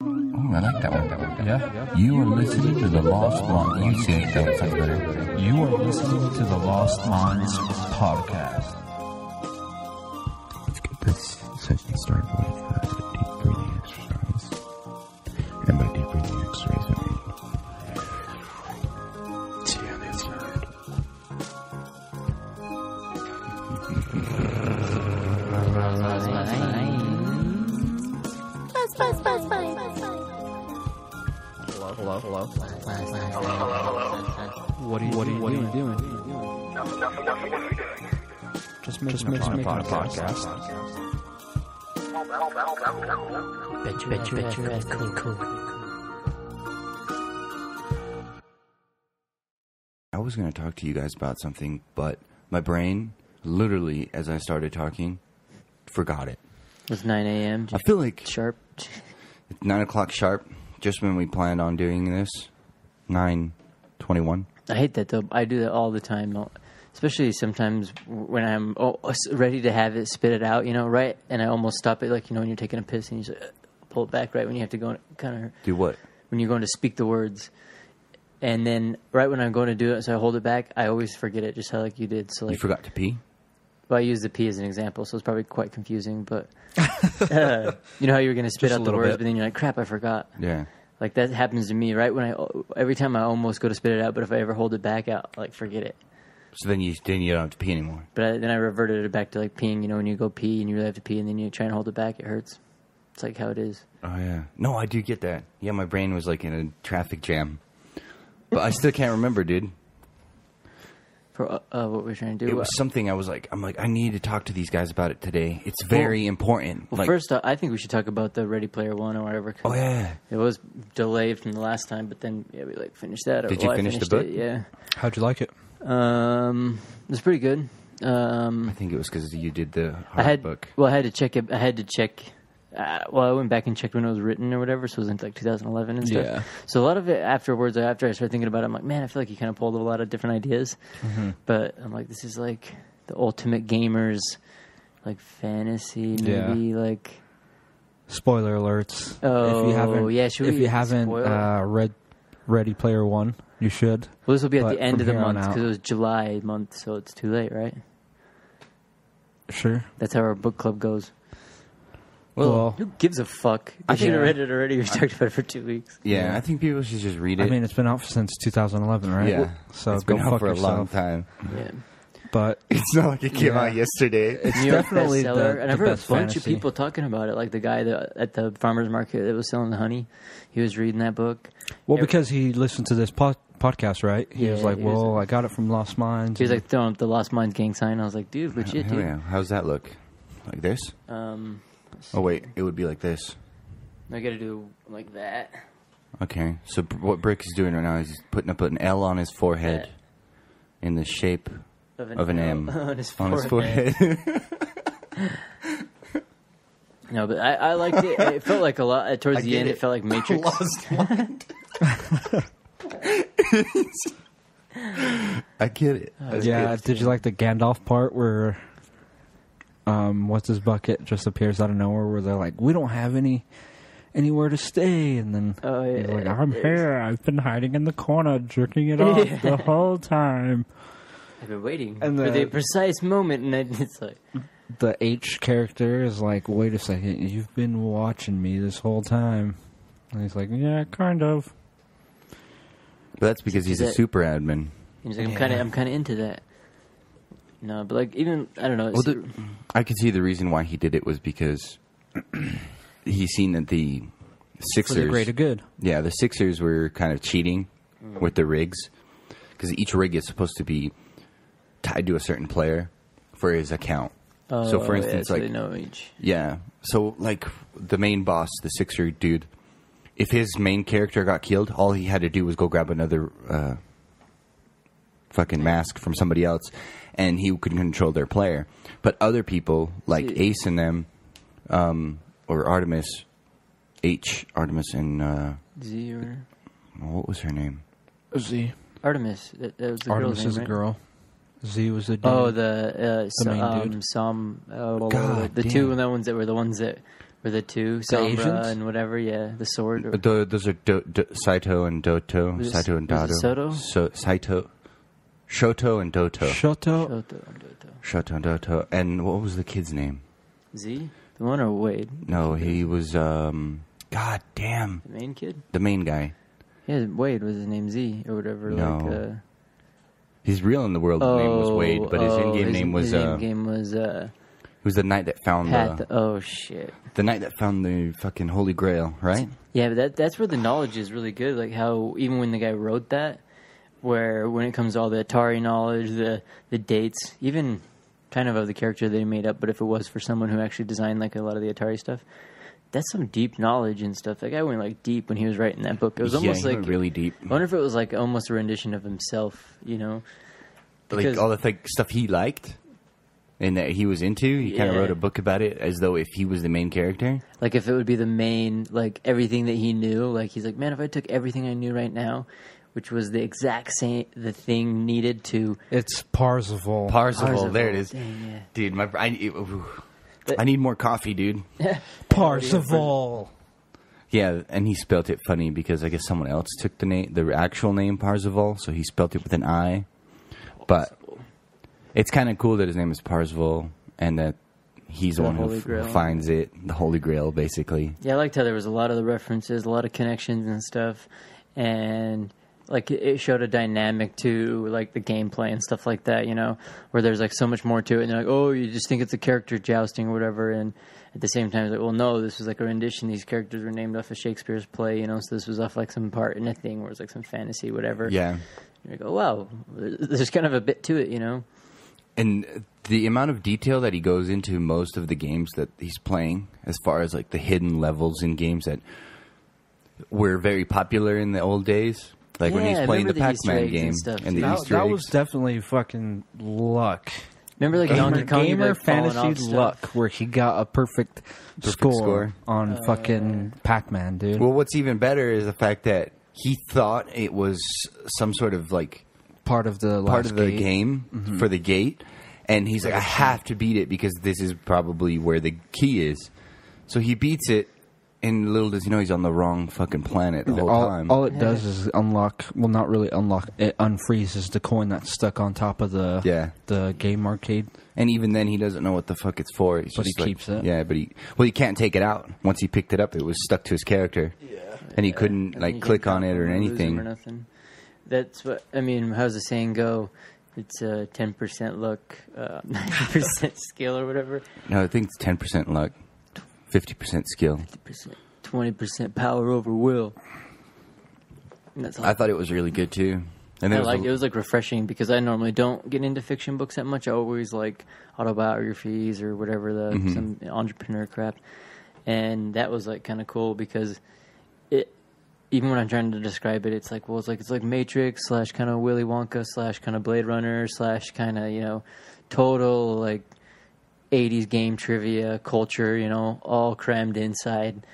Oh, I like that one. Yeah. You are listening to the Lost Minds. You say it, that sounds better. You are listening to the Lost Minds podcast. Let's get this session started with a deep breathing exercise. And by deep breathing exercise, I mean, see on the inside. Hello. What are you doing? Just making a podcast. Bet your ass cool. I was going to talk to you guys about something, but my brain, literally, as I started talking, forgot it. It's 9 a.m. I feel like sharp. it's 9 o'clock sharp, just when we planned on doing this. 9:21. I hate that, though. I do that all the time, especially sometimes when I'm ready to have it, spit it out, right? And I almost stop it, like, when you're taking a piss and you just pull it back right when you have to go kind of... Do what? When you're going to speak the words. And then right when I'm going to do it, so I hold it back, I always forget it, just how like you did. So like, you forgot to pee? Well, I used the pee as an example, so it's probably quite confusing. But you know how you were going to spit out the words, but then you're like, crap, I forgot. Yeah. Like that happens to me, right? Every time I almost go to spit it out, but if I ever hold it back out, like forget it. So then you don't have to pee anymore. But then I reverted it back to like peeing. When you go pee and you really have to pee, and then you try and hold it back, it hurts. It's like how it is. Oh yeah. No, I do get that. Yeah, my brain was like in a traffic jam. But I still can't remember, dude. For what we're trying to do. It was something I'm like, I need to talk to these guys about it today. It's very important. Well, first, I think we should talk about the Ready Player One or whatever. Oh, yeah. It was delayed from the last time, but then, we finished that. Did you finish the book? Yeah. How'd you like it? It was pretty good. I think it was because you did the hard book. Well, I had to check it. I had to check... I went back and checked when it was written or whatever, so it was in like 2011 and stuff. Yeah. So a lot of it afterwards, after I started thinking about it, I'm like, man, I feel like you kind of pulled a lot of different ideas. Mm-hmm. But I'm like, this is like the ultimate gamers, like fantasy movie, like... Spoiler alerts. Oh, if you haven't read Ready Player One, you should. Well, this will be at the end of the month, because it was July month, so it's too late, right? Sure. That's how our book club goes. Well, who gives a fuck? I should have read it already. We talked about it for 2 weeks. Yeah, I think people should just read it. I mean, it's been out since 2011, right? Yeah. So it's go been out fuck for yourself. a long time. Yeah. But it's not like it came out yesterday. It's New York definitely bestseller. And I've heard a bunch fantasy. of people talking about it. Like the guy at the farmer's market that was selling the honey. He was reading that book. Well, because he listened to this podcast, right? He was like, I got it from Lost Minds. He was like throwing up the Lost Minds gang sign. I was like, dude, legit, dude. Yeah. How's that look? Like this? Oh, wait. It would be like this. I got to do like that. Okay. So what Brick is doing right now is he's putting up an L on his forehead in the shape of an M on his forehead. No, but I liked it. It felt like a lot. Towards the end, it felt like Matrix. Lost Mind. I get it. Did you like the Gandalf part where... what's his bucket just appears out of nowhere where they're like, we don't have anywhere to stay, and then he's like, I'm here, I've been hiding in the corner jerking it off the whole time. I've been waiting for the precise moment, and then it's like the H character is like, wait a second, you've been watching me this whole time, and he's like, yeah, kind of. But that's because he's a super admin. He's like, I'm kind of into that. No, but like even I don't know. Well, I could see the reason why he did it was because he's seen that the Sixers, for the greater good. Yeah, the Sixers were kind of cheating with the rigs because each rig is supposed to be tied to a certain player for his account. So, for instance, they know each. Yeah, so like the main boss, the Sixer dude, if his main character got killed, all he had to do was go grab another fucking mask from somebody else, and he could control their player. But other people, like Ace and them, or Artemis, Artemis and... Z or... What was her name? Z. Artemis. That was the Artemis girl's name, is a right? girl. Z was the dude. Oh, the main dude. the two ones that were or the two, Sombra and whatever. Yeah, the sword. Or... Those are Saito and Doto. Saito and Doto. Soto? Saito. Shoto and Doto. Shoto and Doto. And what was the kid's name? Z? The one or Wade? No, he was, God damn. The main kid? The main guy. Yeah, Wade was his name, Z, or whatever. No. His real in the world name was Wade, but his in-game name was... His in-game was... He was the knight that found oh, shit. The knight that found the fucking Holy Grail, right? Yeah, but that's where the knowledge is really good. Like how, even when the guy wrote that, where when it comes to all the Atari knowledge, the dates, even kind of the character that he made up, but if it was for someone who actually designed like a lot of the Atari stuff, that's some deep knowledge and stuff. That guy went like deep when he was writing that book. It was almost like really deep. I wonder if it was like almost a rendition of himself, you know? Because, like all the stuff he liked and that he was into, he kind of wrote a book about it as though if he was the main character. Like if it would be the main, like everything that he knew, like he's like, man, if I took everything I knew right now, which was the exact same, the thing needed to... It's Parzival. Parzival, there it is. Dang, yeah. Dude, I need more coffee, dude. Parzival. Yeah, and he spelt it funny because I guess someone else took the actual name Parzival, so he spelt it with an I. But it's kind of cool that his name is Parzival and that he's the one who finds it, the Holy Grail, basically. Yeah, I liked how there was a lot of the references, a lot of connections and stuff, and like it showed a dynamic to like the gameplay and stuff like that, you know, where there's like so much more to it, and you're like, oh, you just think it's a character jousting or whatever, and at the same time, it's like, well, no, this was like a rendition. These characters were named off of Shakespeare's play, you know, so this was off like some part in a thing where it's like some fantasy, whatever. Yeah. And you go, wow, there's kind of a bit to it, you know. And the amount of detail that he goes into most of the games that he's playing, as far as like the hidden levels in games that were very popular in the old days, like when he's playing the Pac-Man game and the Easter eggs. That was definitely fucking luck. Remember, like Donkey Kong, Gamer Fantasy luck, where he got a perfect score on fucking Pac-Man, dude. Well, what's even better is the fact that he thought it was some sort of like part of the game for the gate, and he's like, I have to beat it because this is probably where the key is. So he beats it, and little does he know he's on the wrong fucking planet the whole time. All it does is unlock. Well, not really unlock. It unfreezes the coin that's stuck on top of the game arcade. And even then, he doesn't know what the fuck it's for. But he keeps it. Yeah, but he can't take it out. Once he picked it up, it was stuck to his character. Yeah. And he couldn't like click on it or anything. Or nothing. That's what I mean. How's the saying go? It's 10% luck, 90% skill, or whatever. No, I think it's 10% luck, 50% skill, 50%, 20% power over will. I thought it was really good too. And it was like refreshing because I normally don't get into fiction books that much. I always like autobiographies or whatever some entrepreneur crap, and that was like kind of cool because it. Even when I'm trying to describe it, it's like it's like Matrix / kind of Willy Wonka / kind of Blade Runner / kind of, you know, total like 80s game trivia culture, you know, all crammed inside.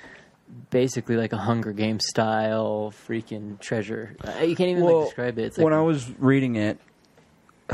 Basically like a Hunger Games style freaking treasure. You can't even describe it. It's like, when I was reading it,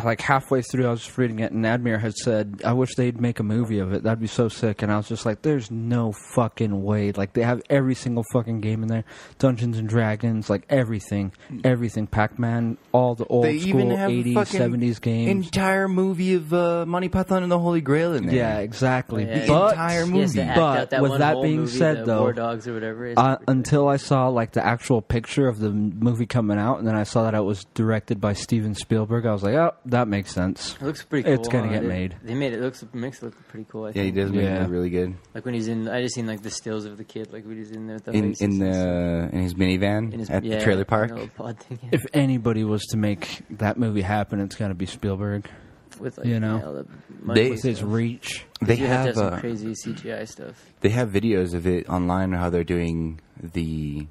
like halfway through I was reading it, and Admir had said, I wish they'd make a movie of it. That'd be so sick. And I was just like, there's no fucking way. Like, they have every single fucking game in there. Dungeons and Dragons, like everything. Everything. Pac-Man, all the old school 80s, 70s games. Entire movie of Monty Python and the Holy Grail in there. Yeah, exactly. Yeah, the entire movie. But with that being said, though, War Dogs or whatever, until I saw like the actual picture of the movie coming out, and then I saw that it was directed by Steven Spielberg, I was like, oh, that makes sense. It looks pretty cool. It's gonna get made. They made it. Makes it look pretty cool. I think. Yeah, he does make it look really good. Like when he's in, I just seen like the stills of the kid, like when he's in there with the in his minivan at the trailer park. Pod thing, If anybody was to make that movie happen, it's gonna be Spielberg. With like, you know, with his reach. They have some crazy CGI stuff. They have videos of it online. How they're doing the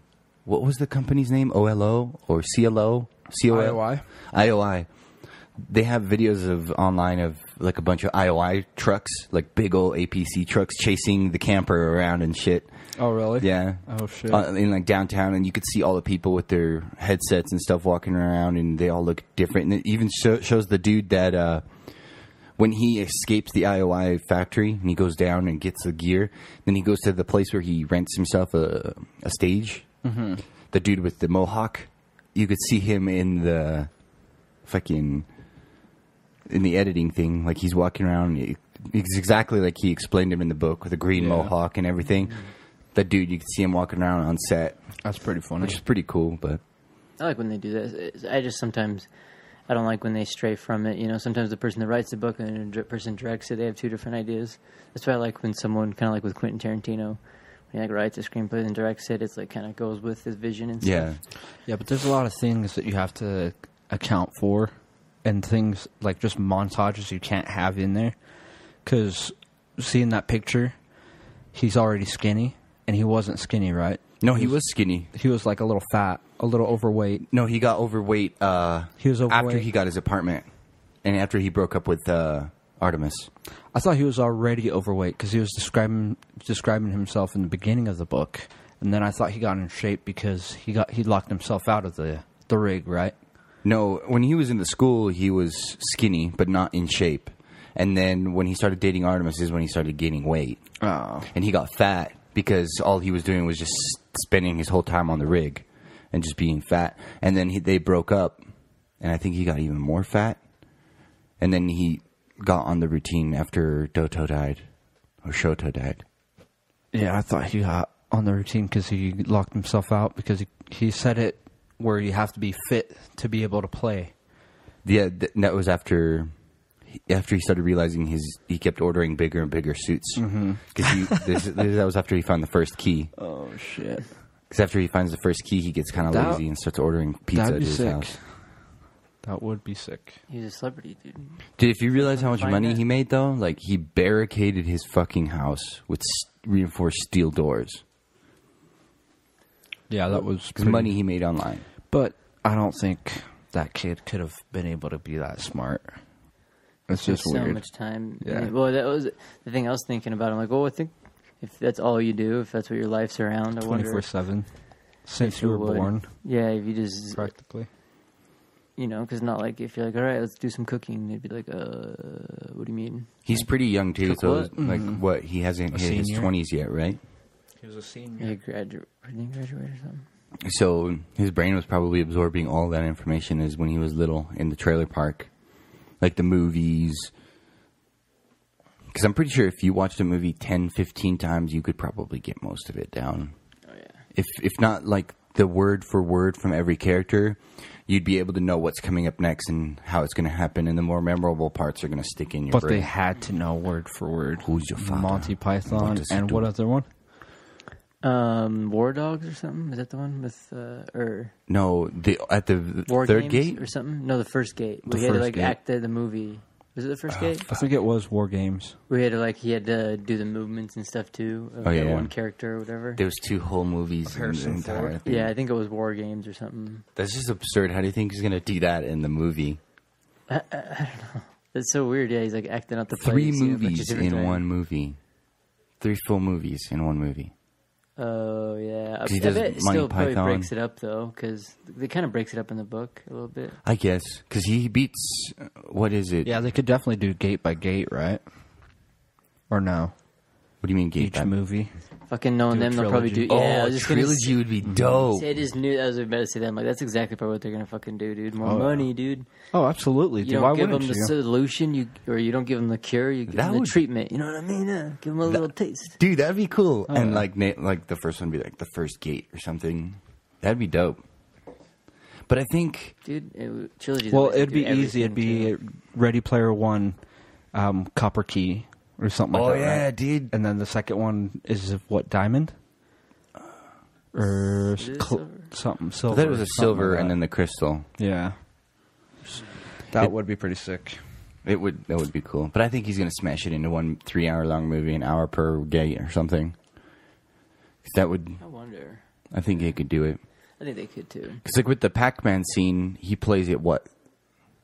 what was the company's name? OLO or CLO? IOI. IOI. They have videos online of like a bunch of IOI trucks, like big old APC trucks, chasing the camper around and shit. Oh, really? Yeah. Oh, shit. In like downtown, and you could see all the people with their headsets and stuff walking around, and they all look different. And it even shows the dude that when he escapes the IOI factory and he goes down and gets the gear, then he goes to the place where he rents himself a stage. Mm-hmm. The dude with the mohawk, you could see him in the fucking in the editing thing. Like he's walking around, it's exactly like he explained him in the book with a green mohawk and everything. That dude, you could see him walking around on set. That's pretty funny. Which is pretty cool, but I like when they do that. I just sometimes I don't like when they stray from it. You know, sometimes the person that writes the book and the person directs it, they have two different ideas. That's why I like when someone, kind of like with Quentin Tarantino, when he like writes a screenplay and directs it, it's like kind of goes with his vision and stuff. Yeah, but there's a lot of things that you have to account for, and things like just montages you can't have in there. Because seeing that picture, he's already skinny, and he wasn't skinny, right? No, he was skinny. He was like a little fat, a little overweight. No, he got overweight. He was overweight after he got his apartment, and after he broke up with Artemis. I thought he was already overweight because he was describing himself in the beginning of the book, and then I thought he got in shape because he locked himself out of the rig, right? No, when he was in the school, he was skinny but not in shape, and then when he started dating Artemis is when he started gaining weight. Oh, and he got fat because all he was doing was just spending his whole time on the rig and just being fat. And then they broke up, and I think he got even more fat. And then he got on the routine after Doto died, or Shoto died. Yeah, I thought he got on the routine because he locked himself out because he said it where you have to be fit to be able to play. Yeah, that was after he started realizing he kept ordering bigger and bigger suits. Because that was after he found the first key. Oh, shit. Because after he finds the first key, he gets kind of lazy and starts ordering pizza at his house. That would be sick. He's a celebrity, dude. Dude, if you realize how much money he made, though, like, he barricaded his fucking house with reinforced steel doors. Yeah, that was... Because money he made online. But I don't think that kid could have been able to be that smart. It's just weird. So much time. Yeah. Well, that was the thing I was thinking about. I'm like, I think if that's all you do, if that's what your life's around, I wonder... 24/7. Since you were born. Yeah, if you just... Practically. You know, because not like if you're like, all right, let's do some cooking. They'd be like, what do you mean? He's pretty young, too. Cook so, what? like, what? He hasn't hit his 20s yet, right? He was a senior. Yeah, graduate or something. So his brain was probably absorbing all that information as when he was little in the trailer park. Like the movies. Because I'm pretty sure if you watched a movie 10, 15 times, you could probably get most of it down. Oh, yeah. If not, like, the word for word from every character, you'd be able to know what's coming up next and how it's going to happen, and the more memorable parts are going to stick in your brain. But they had to know word for word. Who's your father? Monty Python, and what other one? War Dogs or something? Is that the one with No, at the War third Games gate or something? No, the first gate. The We had to first like gate. act the movie. Was it the first gate? I think it was War Games. We had to like he had to do the movements and stuff too. Of that one character or whatever. There was 2 whole movies in the entire thing. Yeah, I think it was War Games or something. That's just absurd. How do you think he's going to do that in the movie? I don't know. That's so weird. Yeah, he's like acting out the 3 plays, movies in one movie. 3 full movies in one movie. Oh, yeah. He does I bet it Monty still probably Python. breaks it up, though, because it kind of breaks it up in the book a little bit. I guess. Because he beats... What is it? Yeah, they could definitely do gate by gate, right? Or no? What do you mean gate? Each movie. Fucking knowing Do a them, they'll probably do... trilogy. Yeah, I Oh, was just trilogy would be dope. I just knew... I was about to say that. I'm like, that's exactly probably what they're going to fucking do, dude. More money, dude. Oh, absolutely. You don't give them the solution, or you don't give them the cure, you give them the treatment. You know what I mean? Give them a little taste. Dude, that'd be cool. And like the first one would be like the first gate or something. That'd be dope. But I think... Dude, trilogy... Well, it'd be easy. It'd be Ready Player One, Copper Key, or something like that. Oh, yeah, right? dude. And then the second one is what, Diamond? Or something, silver. That was a silver and then the crystal. Yeah. That would be pretty sick. That would be cool. But I think he's going to smash it into one 3-hour-long movie, an hour per gate or something. That would... I wonder. I think he could do it. I think they could, too. Because like with the Pac-Man scene, he plays it,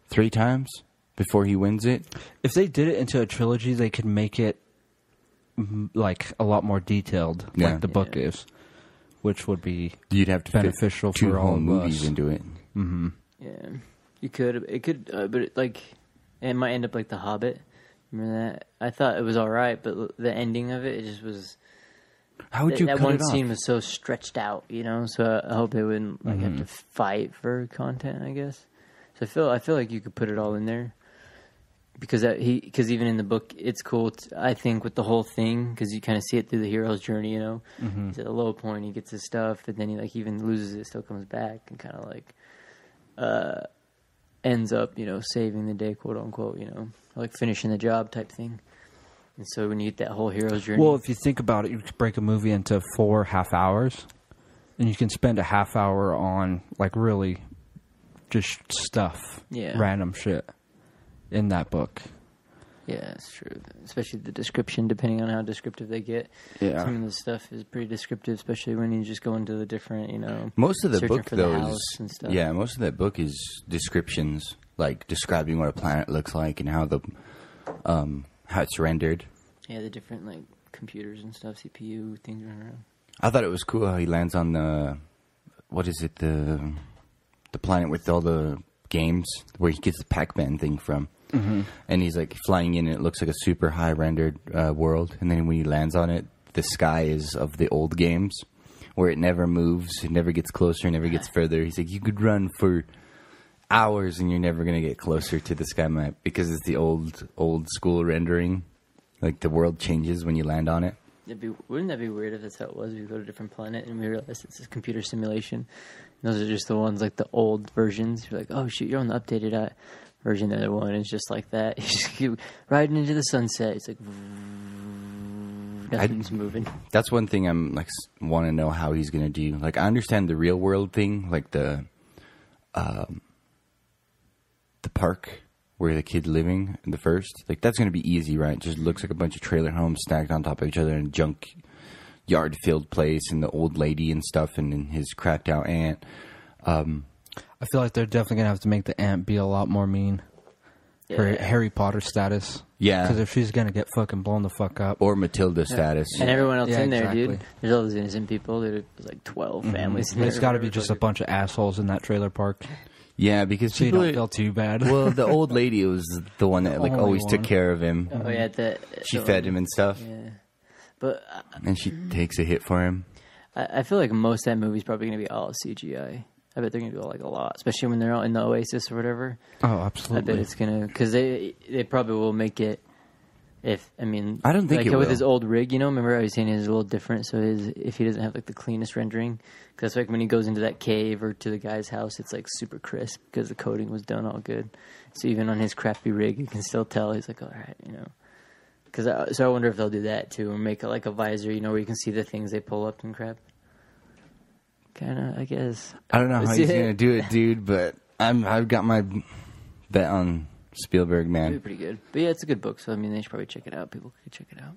3 times before he wins it? If they did it into a trilogy, they could make it like a lot more detailed, like the book is, which would be You'd have to beneficial fit 2 for all whole of movies us. into it. Mm-hmm. Yeah. You could. It could, but it might end up like The Hobbit, Remember that? I thought it was all right, but the ending of it just was. How would you cut it off? That one scene was so stretched out, you know. So I hope they wouldn't like have to fight for content, I guess. So I feel like you could put it all in there. Because even in the book, it's cool, I think, with the whole thing, because you kind of see it through the hero's journey, you know? Mm-hmm. He's at a low point, he gets his stuff, and then he, like, even loses it, still comes back, and kind of, like, ends up, you know, saving the day, quote unquote, you know? Like, finishing the job type thing. And so when you get that whole hero's journey... Well, if you think about it, you could break a movie into 4 half hours, and you can spend a half hour on, like, really just stuff. Yeah. Random shit. In that book. Yeah, it's true. Especially the description, depending on how descriptive they get. Yeah. Some of the stuff is pretty descriptive, especially when you just go into the different, you know... Most of the book, though, is... Yeah, most of that book is descriptions, like describing what a planet looks like and how how it's rendered. Yeah, the different, like, computers and stuff, CPU, things running around. I thought it was cool how he lands on the... What is it? The planet with all the games where he gets the Pac-Man thing from. Mm-hmm. And he's like flying in and it looks like a super high rendered world. And then when he lands on it, the sky is of the old games where it never moves. It never gets closer, never gets further. He's like, you could run for hours and you're never going to get closer to the sky map because it's the old school rendering. Like the world changes when you land on it. Wouldn't that be weird if that's how it was? We go to a different planet and we realize it's a computer simulation. And those are just the ones, like the old versions. You're like, oh shoot, you're on the updated version. The other one is just like that. You just keep riding into the sunset. It's like nothing's moving. That's one thing I'm like want to know how he's gonna do. Like I understand the real world thing, like the park where the kid's living in the first. Like that's gonna be easy, right? It just looks like a bunch of trailer homes stacked on top of each other in a junk yard filled place, and the old lady and stuff, and his cracked out aunt. I feel like they're definitely going to have to make the aunt be a lot more mean. For Harry Potter status. Yeah. Because if she's going to get fucking blown the fuck up. Or Matilda status. And everyone else in there, dude. There's all those innocent people. There's like 12 families in there. There's got to be just a bunch of assholes in that trailer park. Yeah, because so people... you don't feel too bad. Well, the old lady was the one that like always took care of him. Oh, yeah. She fed him and stuff. Yeah. But... and she takes a hit for him. I feel like most of that movie's probably going to be all CGI. I bet they're going to do like a lot, especially when they're out in the Oasis or whatever. Oh, absolutely. I bet it's going to, because they probably will make it, I don't think like it will. With his old rig, you know, remember I was saying it's a little different, so if he doesn't have like the cleanest rendering, because like when he goes into that cave or to the guy's house, it's like super crisp because the coating was done all good. So even on his crappy rig, you can still tell he's like, all right, you know. So I wonder if they'll do that too, or make it like a visor, you know, where you can see the things they pull up and crap. Kind of, I guess. I don't know how he's going to do it, dude, but I've got my bet on Spielberg, man. It'd be pretty good. But yeah, it's a good book, so I mean, they should probably check it out. People could check it out.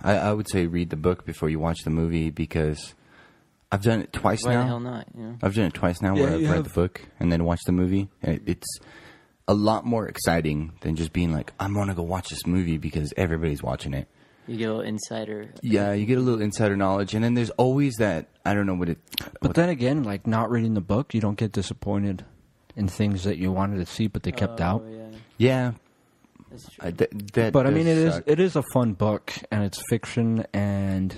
I would say read the book before you watch the movie, because I've done it twice now. Why the hell not? You know? I've done it twice now where I've read the book and then watched the movie. And it's a lot more exciting than just being like, I'm going to go watch this movie because everybody's watching it. You get a little insider. Yeah, you get a little insider knowledge. And then there's always that, I don't know what it... But then again, like not reading the book, you don't get disappointed in things that you wanted to see but they kept out. Yeah. That's true. But I mean, it is a fun book, and it's fiction, and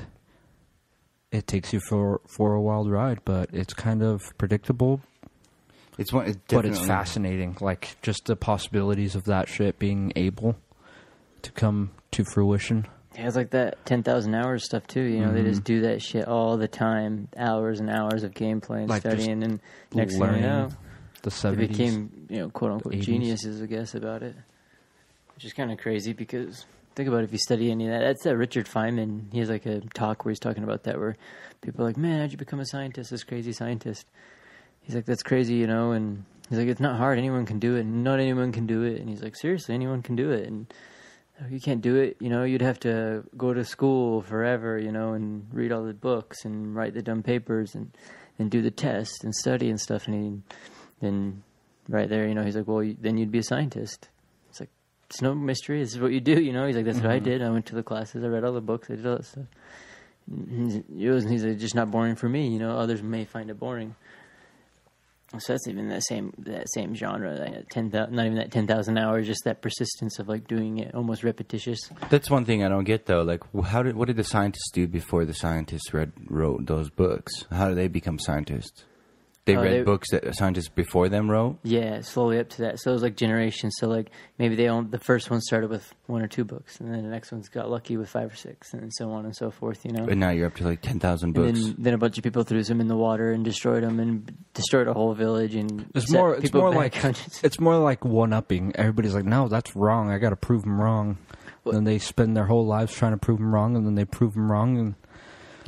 it takes you for a wild ride, but it's kind of predictable. But it's fascinating, like just the possibilities of that shit being able to come to fruition. Yeah, it's like that 10,000 hours stuff too. You know, they just do that shit all the time, hours and hours of gameplay and like studying, and next thing you know, the 70s, they became, you know, quote unquote geniuses, I guess, about it. Which is kind of crazy because think about it, if you study any of that. That's that Richard Feynman. He has like a talk where he's talking about that, where people are like, "Man, how'd you become a scientist? This crazy scientist." He's like, "That's crazy, you know," and he's like, "It's not hard. Anyone can do it. Not anyone can do it." And he's like, "Seriously, anyone can do it." And you can't do it, you know, you'd have to go to school forever, you know, and read all the books and write the dumb papers and do the test and study and stuff. And then right there, you know, he's like, well, then you'd be a scientist. It's like, it's no mystery. This is what you do, you know. He's like, that's what I did. I went to the classes. I read all the books. I did all that stuff. He's like, just not boring for me, you know. Others may find it boring. So that's even that same genre. Not even that 10,000 hours, just that persistence of like doing it, almost repetitious. That's one thing I don't get though. Like, what did the scientists do before the scientists wrote those books? How did they become scientists? They read books that scientists before them wrote? Yeah, slowly up to that. So it was like generations. So like maybe the first one started with 1 or 2 books, and then the next one's got lucky with 5 or 6, and so on and so forth, you know? And now you're up to like 10,000 books. And then a bunch of people threw them in the water and destroyed them and destroyed a whole village. And it's more like one-upping. Everybody's like, no, that's wrong. I got to prove them wrong. Then they spend their whole lives trying to prove them wrong, and then they prove them wrong.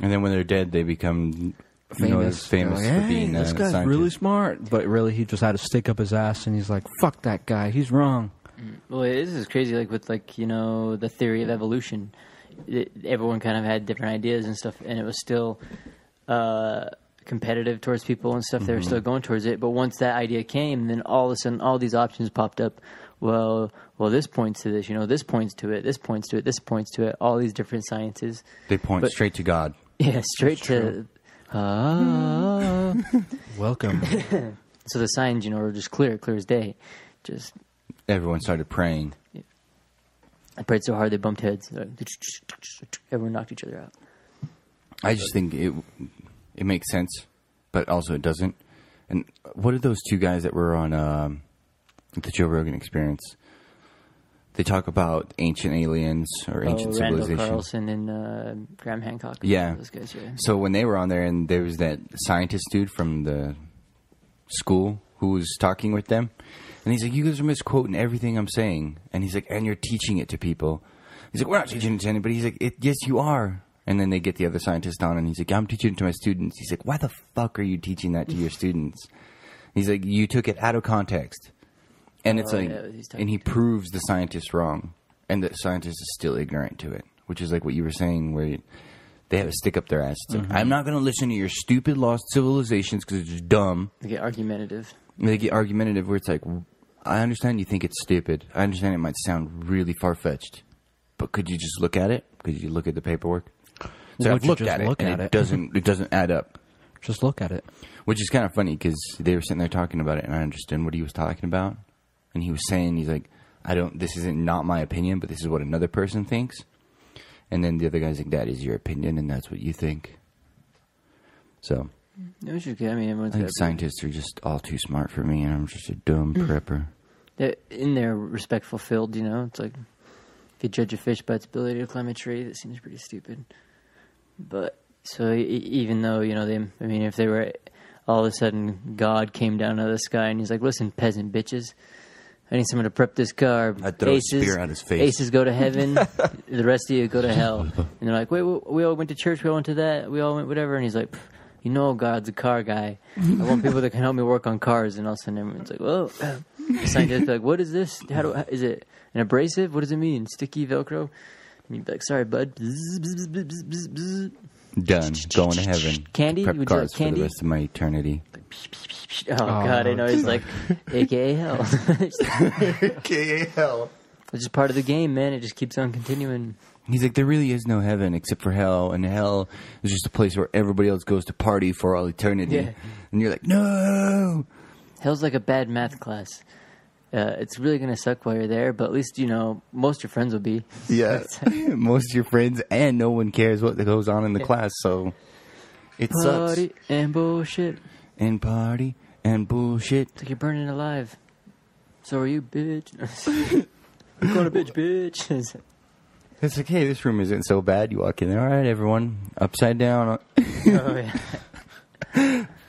And then when they're dead, they become... famous like, for being this guy's scientist. really smart, but really he just had a stick up his ass, and he's like, "Fuck that guy, he's wrong." Well, this is crazy. Like with the theory of evolution, everyone kind of had different ideas and stuff, and it was still competitive towards people and stuff. They were still going towards it, but once that idea came, then all of a sudden, all these options popped up. Well, this points to this. This points to it. This points to it. This points to it. All these different sciences. They point straight to God. Yeah, straight to. Welcome. So the signs, were just clear as day. Just everyone started praying. Yeah. I prayed so hard they bumped heads. Everyone knocked each other out. I just think it makes sense, but also it doesn't. And what are those 2 guys that were on the Joe Rogan Experience? They talk about ancient aliens or ancient civilization. Randall Carlson and Graham Hancock. Yeah. Those guys, yeah. So when they were on there, and there was that scientist dude from the school who was talking with them, and he's like, "You guys are misquoting everything I'm saying," and he's like, "And you're teaching it to people." He's like, "We're not teaching it to anybody." He's like, "Yes, you are." And then they get the other scientist on, and he's like, "I'm teaching it to my students." He's like, "Why the fuck are you teaching that to your students?" He's like, "You took it out of context." And it's and he proves the scientist wrong, and the scientist is still ignorant to it, which is like what you were saying, where they have a stick up their ass. It's like, I'm not going to listen to your stupid lost civilizations because it's just dumb. They get argumentative. Where it's like, I understand you think it's stupid. I understand it might sound really far-fetched, but could you just look at it? Could you look at the paperwork? So I've looked at it, and it doesn't add up. Just look at it. Which is kind of funny, because they were sitting there talking about it, and I understood what he was talking about. And he was saying, he's like, this isn't not my opinion, but this is what another person thinks. And then the other guy's like, that is your opinion, and that's what you think. So, I think scientists are just all too smart for me, and I'm just a dumb prepper. They're in their respectful field, it's like, if you judge a fish by its ability to climb a tree, that seems pretty stupid. But, so even though, if they were, all of a sudden, God came down out of the sky, and he's like, listen, peasant bitches, I need someone to prep this car. I'd throw a spear at his face. Aces go to heaven. The rest of you go to hell. And they're like, wait, we all went to church. We all went to that. We all went whatever. And he's like, God's a car guy. I want people that can help me work on cars. And all of a sudden everyone's like, whoa. The scientists are like, what is this? Is it an abrasive? What does it mean? Sticky Velcro? And you'd be like, sorry, bud. Done. Going to heaven. Candy? Prep Would cars you like candy? for the rest of my eternity. Oh, God, I know. He's like, a.k.a. hell. A.k.a. hell. It's just part of the game, man. It just keeps on continuing. He's like, there really is no heaven except for hell, and hell is just a place where everybody else goes to party for all eternity. Yeah. And you're like, no! Hell's like a bad math class. It's really going to suck while you're there, but at least, most of your friends will be. Yeah, most of your friends, and no one cares what goes on in the class, so it sucks. Party and bullshit. And party and bullshit. It's like you're burning alive. So are you, bitch. I'm going to bitch. It's like, hey, this room isn't so bad. You walk in there, all right, everyone, upside down. Oh, yeah.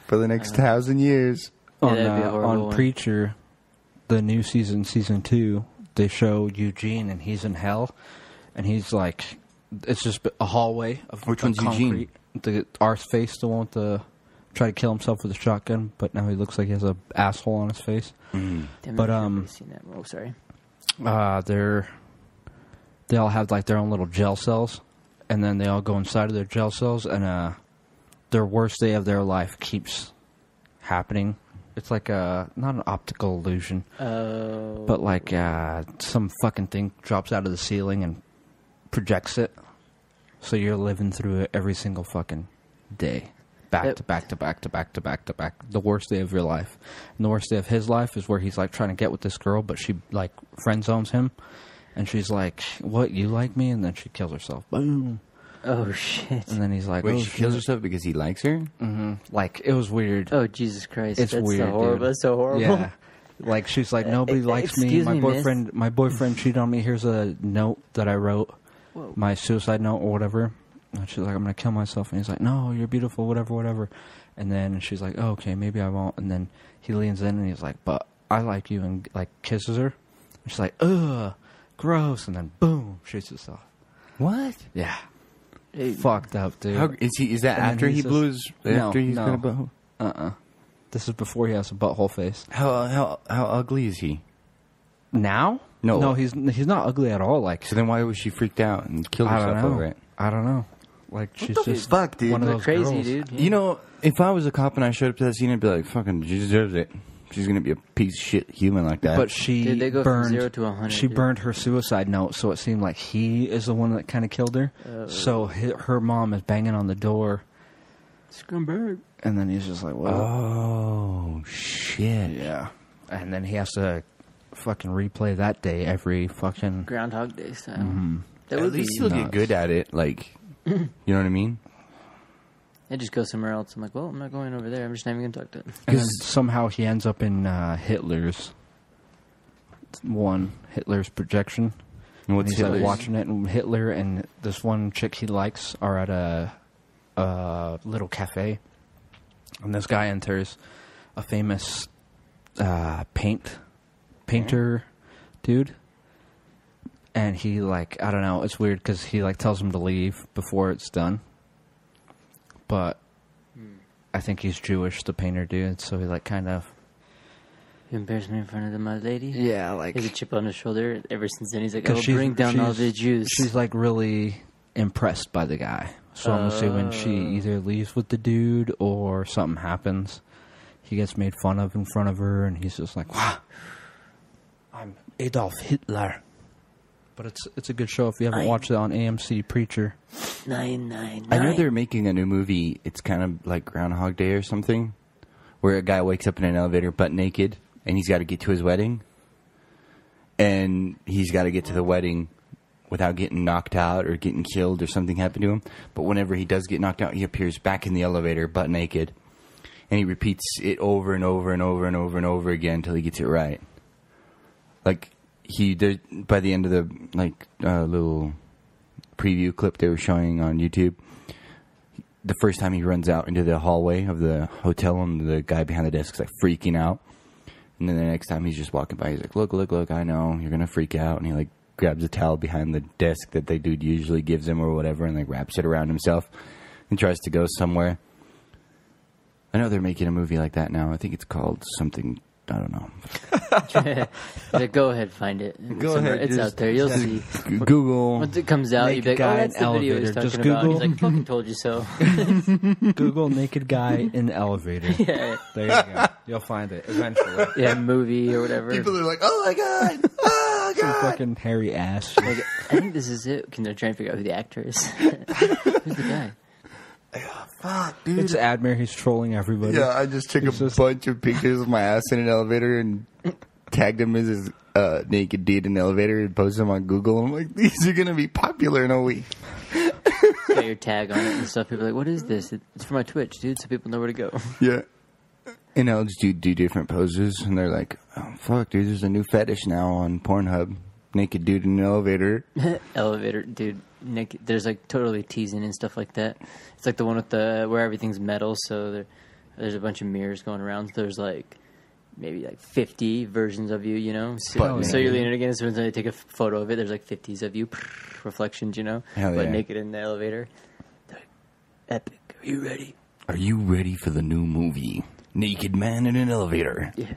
For the next 1,000 years. On Preacher, the new season 2, they show Eugene, and he's in hell, and he's like, it's just a hallway of Which one's concrete. Eugene? The Arseface, the one with the try to kill himself with a shotgun, but now he looks like he has a asshole on his face. But seen that. Oh, sorry. They all have like their own little jail cells, and then they all go inside of their jail cells, and their worst day of their life keeps happening. It's like not an optical illusion, but like some fucking thing drops out of the ceiling and projects it, so you're living through it every single fucking day. back to back to back to back to back to back. The worst day of your life. And the worst day of his life is where he's like trying to get with this girl, but she like friend zones him, and she's like, "What, you like me?" And then she kills herself. Boom. Oh shit! And then he's like, "Wait, oh, she kills herself because he likes her?" Mm-hmm. Like it was weird. Oh Jesus Christ! It's That's weird. Horrible. That's so horrible. Yeah. Like she's like, nobody likes me. My boyfriend cheated on me. Here's a note that I wrote, my suicide note or whatever. And she's like, I'm gonna kill myself. And he's like, no, you're beautiful, whatever. And then she's like, oh, okay, maybe I won't. And then he leans in and he's like, but I like you, and like kisses her. And she's like, ugh, gross. And then boom, shoots herself. What? Yeah. Fucked up, dude. How, is that after he blew his? After he's gonna blow? This is before he has a butthole face. How ugly is he? Now? No, he's not ugly at all. Like, so then why was she freaked out and killed herself over it? I don't know. Like, she's just fuck, dude. One of those crazy girls. dude. Yeah. You know, if I was a cop and I showed up to that scene, I'd be like, "Fucking, she deserves it. She's gonna be a piece of shit human like that." But she they go burned. From 0 to 100. She burned her suicide note, so it seemed like he is the one that kind of killed her. So her mom is banging on the door. Scumbag. And then he's just like, "What?" Oh shit! Yeah. And then he has to fucking replay that day every fucking Groundhog Day style. Mm-hmm. That At least he'll get good at it. Like, you know what I mean? I just go somewhere else. I'm like, well, I'm not going over there. I'm just not even gonna talk to him. And then somehow he ends up in Hitler's projection. And what's he's like watching it, and Hitler and this one chick he likes are at a little cafe, and this guy enters, a famous painter dude, and he like, I don't know, it's weird because he like tells him to leave before it's done, but I think he's Jewish, the painter dude, so he like kind of You embarrassed me in front of my lady? Yeah, like... He has a chip on his shoulder. Ever since then, he's like, I'll bring down all the Jews. She's, like, really impressed by the guy. So I'm assuming she either leaves with the dude or something happens. He gets made fun of in front of her, and he's just like, wow, I'm Adolf Hitler. But it's a good show if you haven't watched it on AMC Preacher. 999. I know they're making a new movie. It's kind of like Groundhog Day or something, where a guy wakes up in an elevator butt naked, and he's got to get to his wedding. And he's got to get to the wedding without getting knocked out or getting killed or something happened to him. But whenever he does get knocked out, he appears back in the elevator butt naked. And he repeats it over and over and over and over and over again until he gets it right. Like, by the end of the little preview clip they were showing on YouTube, the first time he runs out into the hallway of the hotel and the guy behind the desk is like freaking out. And then the next time he's just walking by, he's like, look, I know, you're going to freak out. And he like grabs a towel behind the desk that the dude usually gives him or whatever and like wraps it around himself and tries to go somewhere. I know they're making a movie like that now. I think it's called something, I don't know. Go ahead, find it. Go ahead. It's out there. You'll see. Google. Once it comes out, you'll be like, oh, that's the video he's talking about. And he's like, fucking told you so. Google naked guy in elevator. Yeah. There you go. You'll find it eventually. Yeah, movie or whatever. People are like, oh my God. Oh God. Some fucking hairy ass. Like, I think this is it. Can they try and figure out who the actor is? Who's the guy? Oh, fuck, dude. It's Admir. He's trolling everybody. Yeah, I just took a bunch of pictures of my ass in an elevator and tagged him as his naked dude in an elevator and posted them on Google. I'm like, these are going to be popular in a week. Got your tag on it and stuff. People are like, what is this? It's for my Twitch, dude, so people know where to go. Yeah. And I'll just do different poses. And they're like, oh, fuck, dude, there's a new fetish now on Pornhub. Naked dude in an elevator. Elevator, dude. Naked. There's like totally teasing and stuff like that. It's like the one with where everything's metal, so there's a bunch of mirrors going around. So there's like maybe like 50 versions of you, you know. So you're leaning against it, and they take a photo of it. There's like 50s of you, reflections, you know. Hell but yeah. naked in the elevator. They're like, epic. Are you ready? Are you ready for the new movie? Naked man in an elevator. Yeah.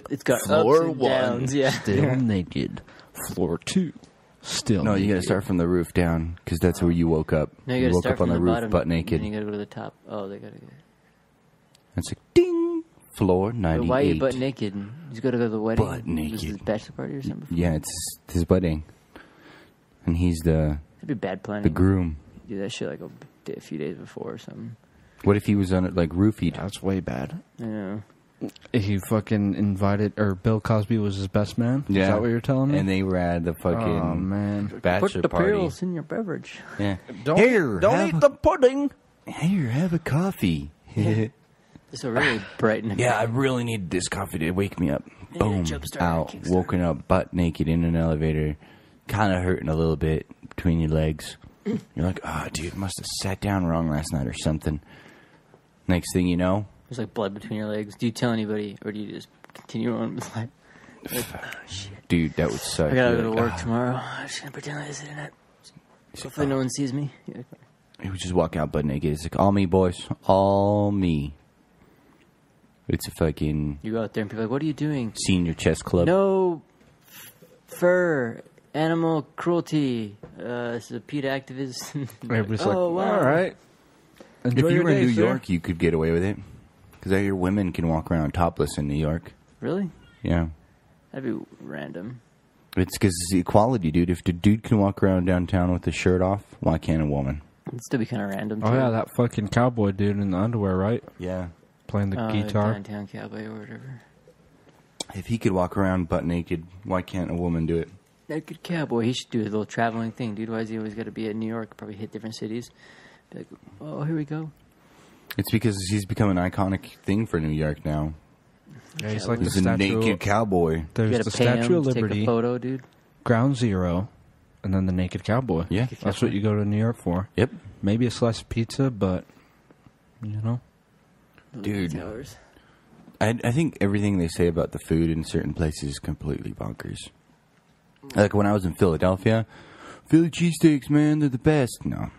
It's got Floor ups and 1. downs. Yeah. Still naked. Floor 2. Still No, naked. you got to start from the roof down because that's where you woke up. No, you you gotta woke start up on from the the roof bottom, butt naked. And you gotta go to the top. Oh, they gotta go. It's like, ding! Floor 98. But why are you butt naked? You just gotta go to the wedding. Butt naked. This is a bachelor party or something? Yeah, it's his wedding. And he's That'd be bad planning. the groom. Do that shit like a few days before or something. What if he was on it like roofied? That's way bad. Yeah. He fucking invited, or Bill Cosby was his best man? Yeah. Is that what you're telling me? And they were at the fucking bachelor Put the party. pills in your beverage. Yeah. Don't have eat the pudding. Here, have a coffee. It's a really bright. Yeah, I really need this coffee to wake me up. Boom, jumpstart, out, kickstart. woken up butt naked in an elevator, kind of hurting a little bit between your legs. You're like, oh, dude, must have sat down wrong last night or something. Next thing you know, There's like blood between your legs. Do you tell anybody, or do you just continue on with life? Like, oh, shit. dude, that would suck. I gotta You're go to like, work tomorrow. I'm just gonna pretend like this internet. Hopefully no one sees me. Yeah. He would just walk out butt naked. It's like, all me, boys. All me. It's a fucking You go out there and people are like, what are you doing? senior chess club. No fur, animal cruelty. This is a PETA activist. Everybody's oh, like, wow. all right. Enjoy If you your were in day, New sir. York, you could get away with it. Because I hear women can walk around topless in New York. Really? Yeah. That'd be random. It's because it's equality, dude. If the dude can walk around downtown with his shirt off, why can't a woman? It'd still be kind of random. Oh, too. yeah, that fucking cowboy dude in the underwear, right? Yeah. Playing the guitar. Downtown cowboy or whatever. If he could walk around butt naked, why can't a woman do it? Naked cowboy. He should do a little traveling thing, dude. Why is he always got to be in New York? Probably hit different cities. Be like, oh, here we go. It's because he's become an iconic thing for New York now. Yeah, he's like the He's a statue. naked cowboy. You There's gotta the pay him Statue of to take a Liberty, photo, dude. Ground Zero, and then the Naked Cowboy. Yeah. That's what you go to New York for. Yep. Maybe a slice of pizza, but, you know. Dude. Towers. I think everything they say about the food in certain places is completely bonkers. Like when I was in Philadelphia, Philly cheesesteaks, man, they're the best. No.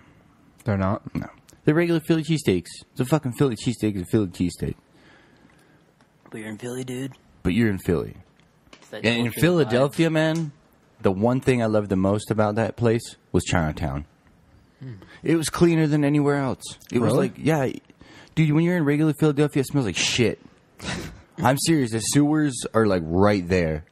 They're not. No. They're regular Philly cheesesteaks. It's a fucking Philly cheesesteak is a Philly cheesesteak. But you're in Philly, dude. But you're in Philly. It's that And in bullshit Philadelphia, man, the one thing I loved the most about that place was Chinatown. It was cleaner than anywhere else. It was Really? like, yeah, dude, when you're in regular Philadelphia, it smells like shit. I'm serious. The sewers are like right there.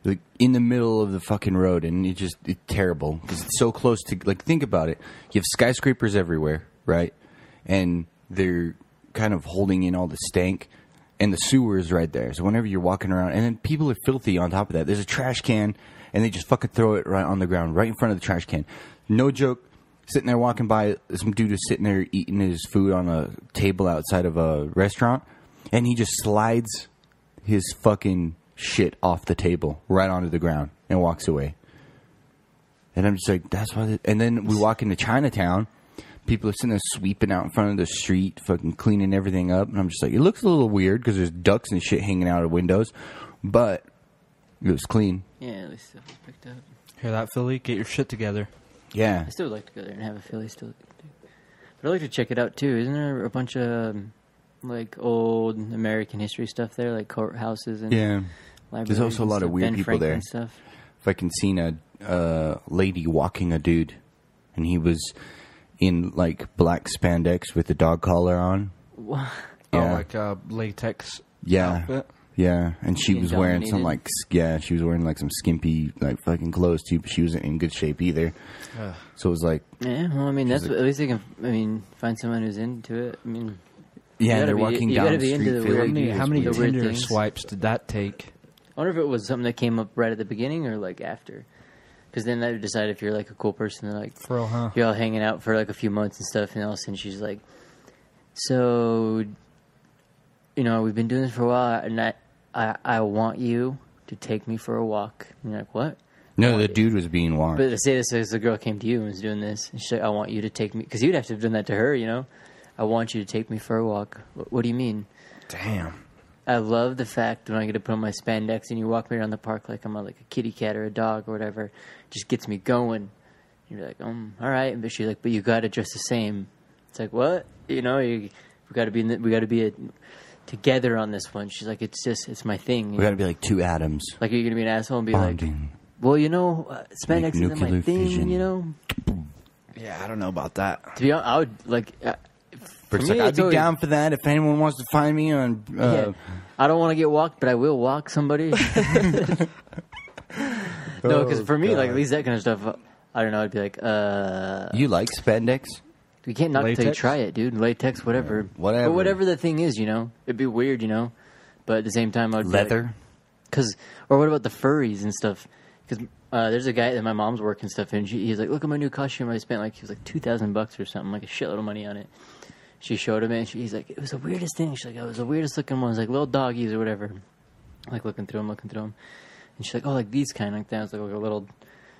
Like in the middle of the fucking road, and it's terrible because it's so close to, like, think about it. You have skyscrapers everywhere, right? And they're kind of holding in all the stank, and the sewer is right there. So whenever you're walking around, and then people are filthy on top of that. There's a trash can, and they just fucking throw it right on the ground, right in front of the trash can. No joke. Sitting there walking by, some dude is sitting there eating his food on a table outside of a restaurant, and he just slides his fucking shit off the table right onto the ground and walks away. And I'm just like, that's why. And then we walk into Chinatown. People are sitting there sweeping out in front of the street, fucking cleaning everything up. And I'm just like, it looks a little weird because there's ducks and shit hanging out of windows, but it was clean. Yeah, at least stuff was picked up. Hear that, Philly? Get your shit together. Yeah. I still would like to go there and have a Philly still. But I'd like to check it out too. Isn't there a bunch of like old American history stuff there, like courthouses and Yeah. libraries? There's also a and lot of stuff? weird Ben people Franklin there. Stuff. If I can see a lady walking a dude, and he was in like black spandex with a dog collar on. What? Yeah. Oh, like a latex Yeah. outfit? Yeah, and she Being was wearing some dominated. she was wearing like some skimpy like fucking clothes too, but she wasn't in good shape either. So it was like, Yeah, well, I mean, that's like- what, at least they can. I mean, find someone who's into it. I mean, yeah, gotta they're be- walking you down gotta the be into street. the Philly, weird- dude, How it's many the weird. weird Tinder things. swipes did that take? I wonder if it was something that came up right at the beginning or like after, because then that would decide if you're like a cool person. They're like, For real, huh? you're all hanging out for like a few months and stuff, and all of a sudden she's like, "So, you know, we've been doing this for a while, and I want you to take me for a walk." And you're like, "What?" No, the dude was being walked. But to say this as the girl came to you and was doing this, and she's like, "I want you to take me," because you'd have to have done that to her, you know. I want you to take me for a walk. What do you mean? Damn. I love the fact when I get to put on my spandex and you walk me around the park like I'm like a kitty cat or a dog or whatever. It just gets me going. You're like, all right. But she's like, but you got to dress the same. It's like, what? You know, we got to be together on this one. She's like, it's my thing. We got to be like two atoms. Like, you're gonna be an asshole and be like, Bonding. well, you know, spandex isn't my nuclear thing. fusion. You know. Yeah, I don't know about that. To be honest, I would like. For It's me, like, I'd it's be always- down for that if anyone wants to find me on. Yeah. I don't want to get walked, but I will walk somebody. No, because for me, like at least that kind of stuff, I don't know. I'd be like, You like spandex? You can't knock it till you try it, dude. Latex, whatever. Whatever. But whatever the thing is, it'd be weird, But at the same time, I'd leather. Or what about the furries and stuff? Because there's a guy that my mom's working stuff in. He's like, look at my new costume. I spent he was like $2,000 or something, like a shitload of money on it. She showed him it, and he's like, it was the weirdest thing. She's like, it was the weirdest looking ones, like little doggies or whatever. Like looking through them. And she's like, oh, like these kind like that. It was like a little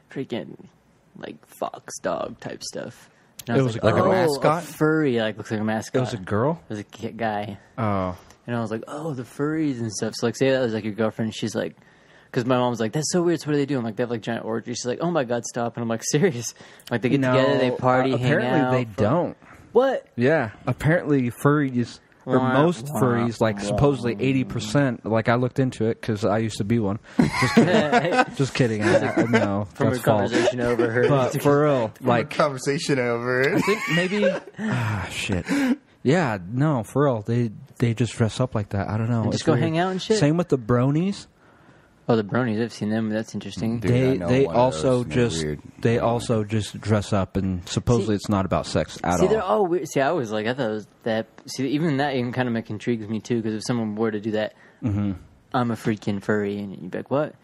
freaking fox dog type stuff. And I was like a mascot? A furry, looks like a mascot. It was a girl? It was a guy. Oh. And I was like, oh, the furries and stuff. So, say that was, your girlfriend. She's like, because my mom's like, that's so weird. So, what do they do? I'm like, they have, giant orgies. She's like, oh, my God, stop. And I'm like, serious? They get together, they party, hang out. Apparently, they don't. What? Yeah. Apparently, furries, or most furries, supposedly 80%, I looked into it because I used to be one. Just kidding. Just kidding. No, from that's a conversation false. overheard. But for real, conversation over. I think maybe, shit. Yeah, no, for real. They just dress up like that. I don't know. And just go hang out and shit? Same with the bronies. Oh, the bronies. I've seen them. That's interesting. Dude, they also just dress up, and supposedly it's not about sex at all. See, they're all weird. See, I thought it was that. See, even that kind of intrigues me too. Because if someone were to do that, I'm a freaking furry, and you'd be like, "What?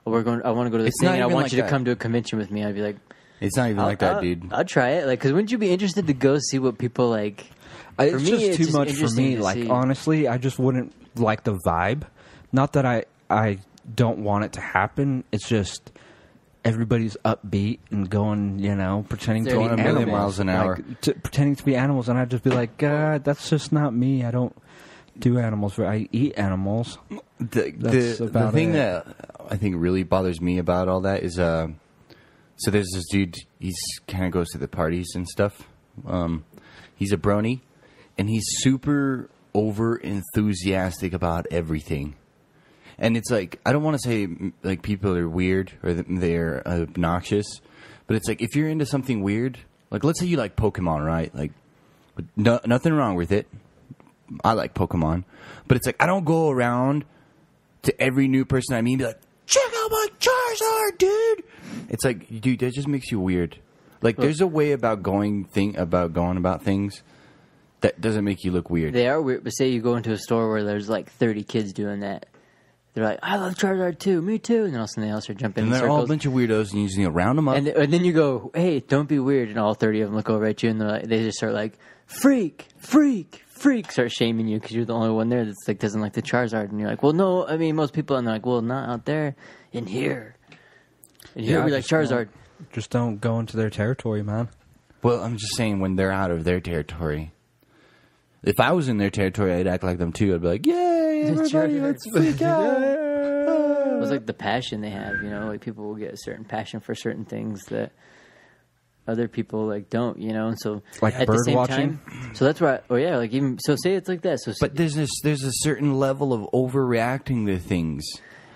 Well, I want to go to this thing. And I want you to come to a convention with me." I'd be like, "It's not even like that, dude." I'd try it. Because wouldn't you be interested to go see what people like? It's just too much for me. Honestly, I just wouldn't like the vibe. Not that I don't want it to happen. It's just everybody's upbeat and going, pretending to be animals. 1,000,000 miles an hour. Pretending to be animals, and I'd just be like, God, that's just not me. I don't do animals. I eat animals. The thing that I think really bothers me about all that is, so there's this dude, he's kind of goes to the parties and stuff. He's a brony, and he's super over enthusiastic about everything. And it's I don't want to say people are weird or they're obnoxious, but it's if you're into something weird, let's say you like Pokemon, right? Nothing wrong with it. I like Pokemon, but it's I don't go around to every new person I meet and be like, check out my Charizard, dude. It's dude, that just makes you weird. There's a way about going about things that doesn't make you look weird. They are weird, but say you go into a store where there's 30 kids doing that. They're like, I love Charizard too, me too. And then all of a sudden they all start jumping in circles. And they're all a bunch of weirdos, and you just round them up. And then you go, hey, don't be weird. And all 30 of them look over at you, and they just start freak, freak, freak, start shaming you because you're the only one there that's doesn't like the Charizard. And you're like, well, no, I mean, most people. And they're like, well, not out there, in here. And here we like Charizard. Just don't go into their territory, man. Well, I'm just saying when they're out of their territory. If I was in their territory, I'd act like them too. I'd be like, yay, everybody, let's freak out. It was the passion they have, people will get a certain passion for certain things that other people don't, and so at bird the same watching. Time, so that's why. Oh yeah, even so, say it's like that. So, but there's a certain level of overreacting to things.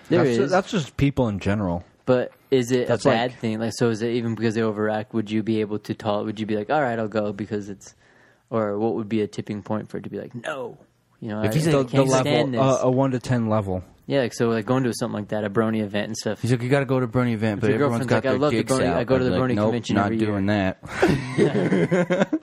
That's just people in general. But is it a bad thing? So is it even because they overact? Would you be able to tolerate? Would you be like, all right, I'll go because it's. Or what would be a tipping point for it to be like, no? If he's the level, a 1 to 10 level. Yeah, so going to something like that, a brony event and stuff. He's like, you got to go to a brony event, but everyone's got their dicks out. I go to the brony convention every year. Not doing that.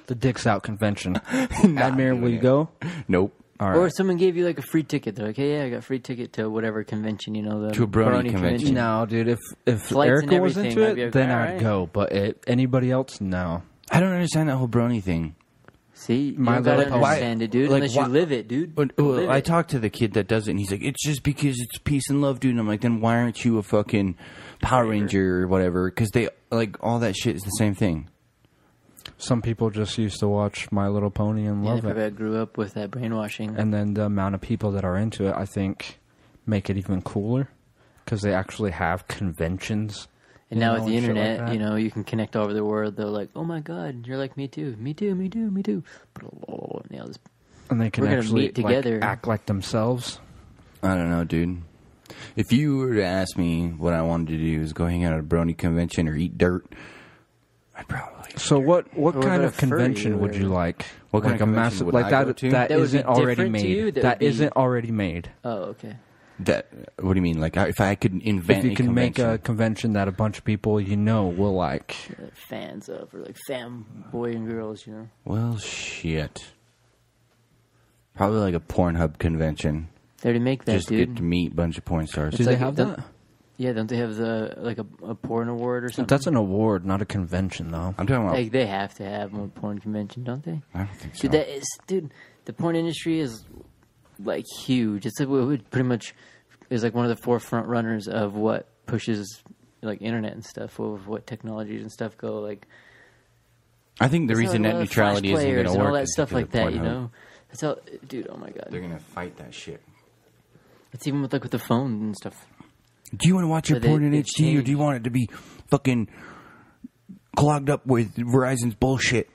The dicks out convention. Admir, will you go? Nope. All right. Or if someone gave you a free ticket, they're like, hey, yeah, I got a free ticket to whatever convention, to a brony convention. No, dude, if Erica was into it, then I'd go. But anybody else, no. I don't understand that whole brony thing. See, you gotta understand it, dude, unless you live it, dude. I talked to the kid that does it, and he's like, it's just because it's peace and love, dude. And I'm like, then why aren't you a fucking Power Ranger or whatever? Because they, all that shit is the same thing. Some people just used to watch My Little Pony and love it. I grew up with that brainwashing. And then the amount of people that are into it, I think, make it even cooler. Because they actually have conventions. And now with the internet, you can connect all over the world. They're like, oh my God, you're like me too. Me too, me too, me too. And they can actually meet together. Act like themselves. I don't know, dude. If you were to ask me what I wanted to do is go hang out at a brony convention or eat dirt, I'd probably. So what kind of convention would you like? What kind of convention would I go to? That isn't already made. That isn't already made. Oh, okay. That, what do you mean? Like, if I could invent if you can make a convention that a bunch of people will like. Fans of, or like fanboy and girls, Well, shit. Probably like a Pornhub convention. They already make that, just dude. Get to meet a bunch of porn stars. Do they have that? Yeah, don't they have a porn award or something? That's an award, not a convention, though. I'm talking about... Like, they have to have one porn convention, don't they? I don't think so. Dude, the porn industry is, like, huge. It's it pretty much is like one of the forefront runners of what pushes, like, internet and stuff, of what technologies and stuff go, like... I think the reason net neutrality isn't going to work all that is stuff like that, Pornhub. That's how... Dude, oh my God. They're going to fight that shit. It's even with the phone and stuff. Do you want to watch your porn in HD, or do you want it to be fucking clogged up with Verizon's bullshit?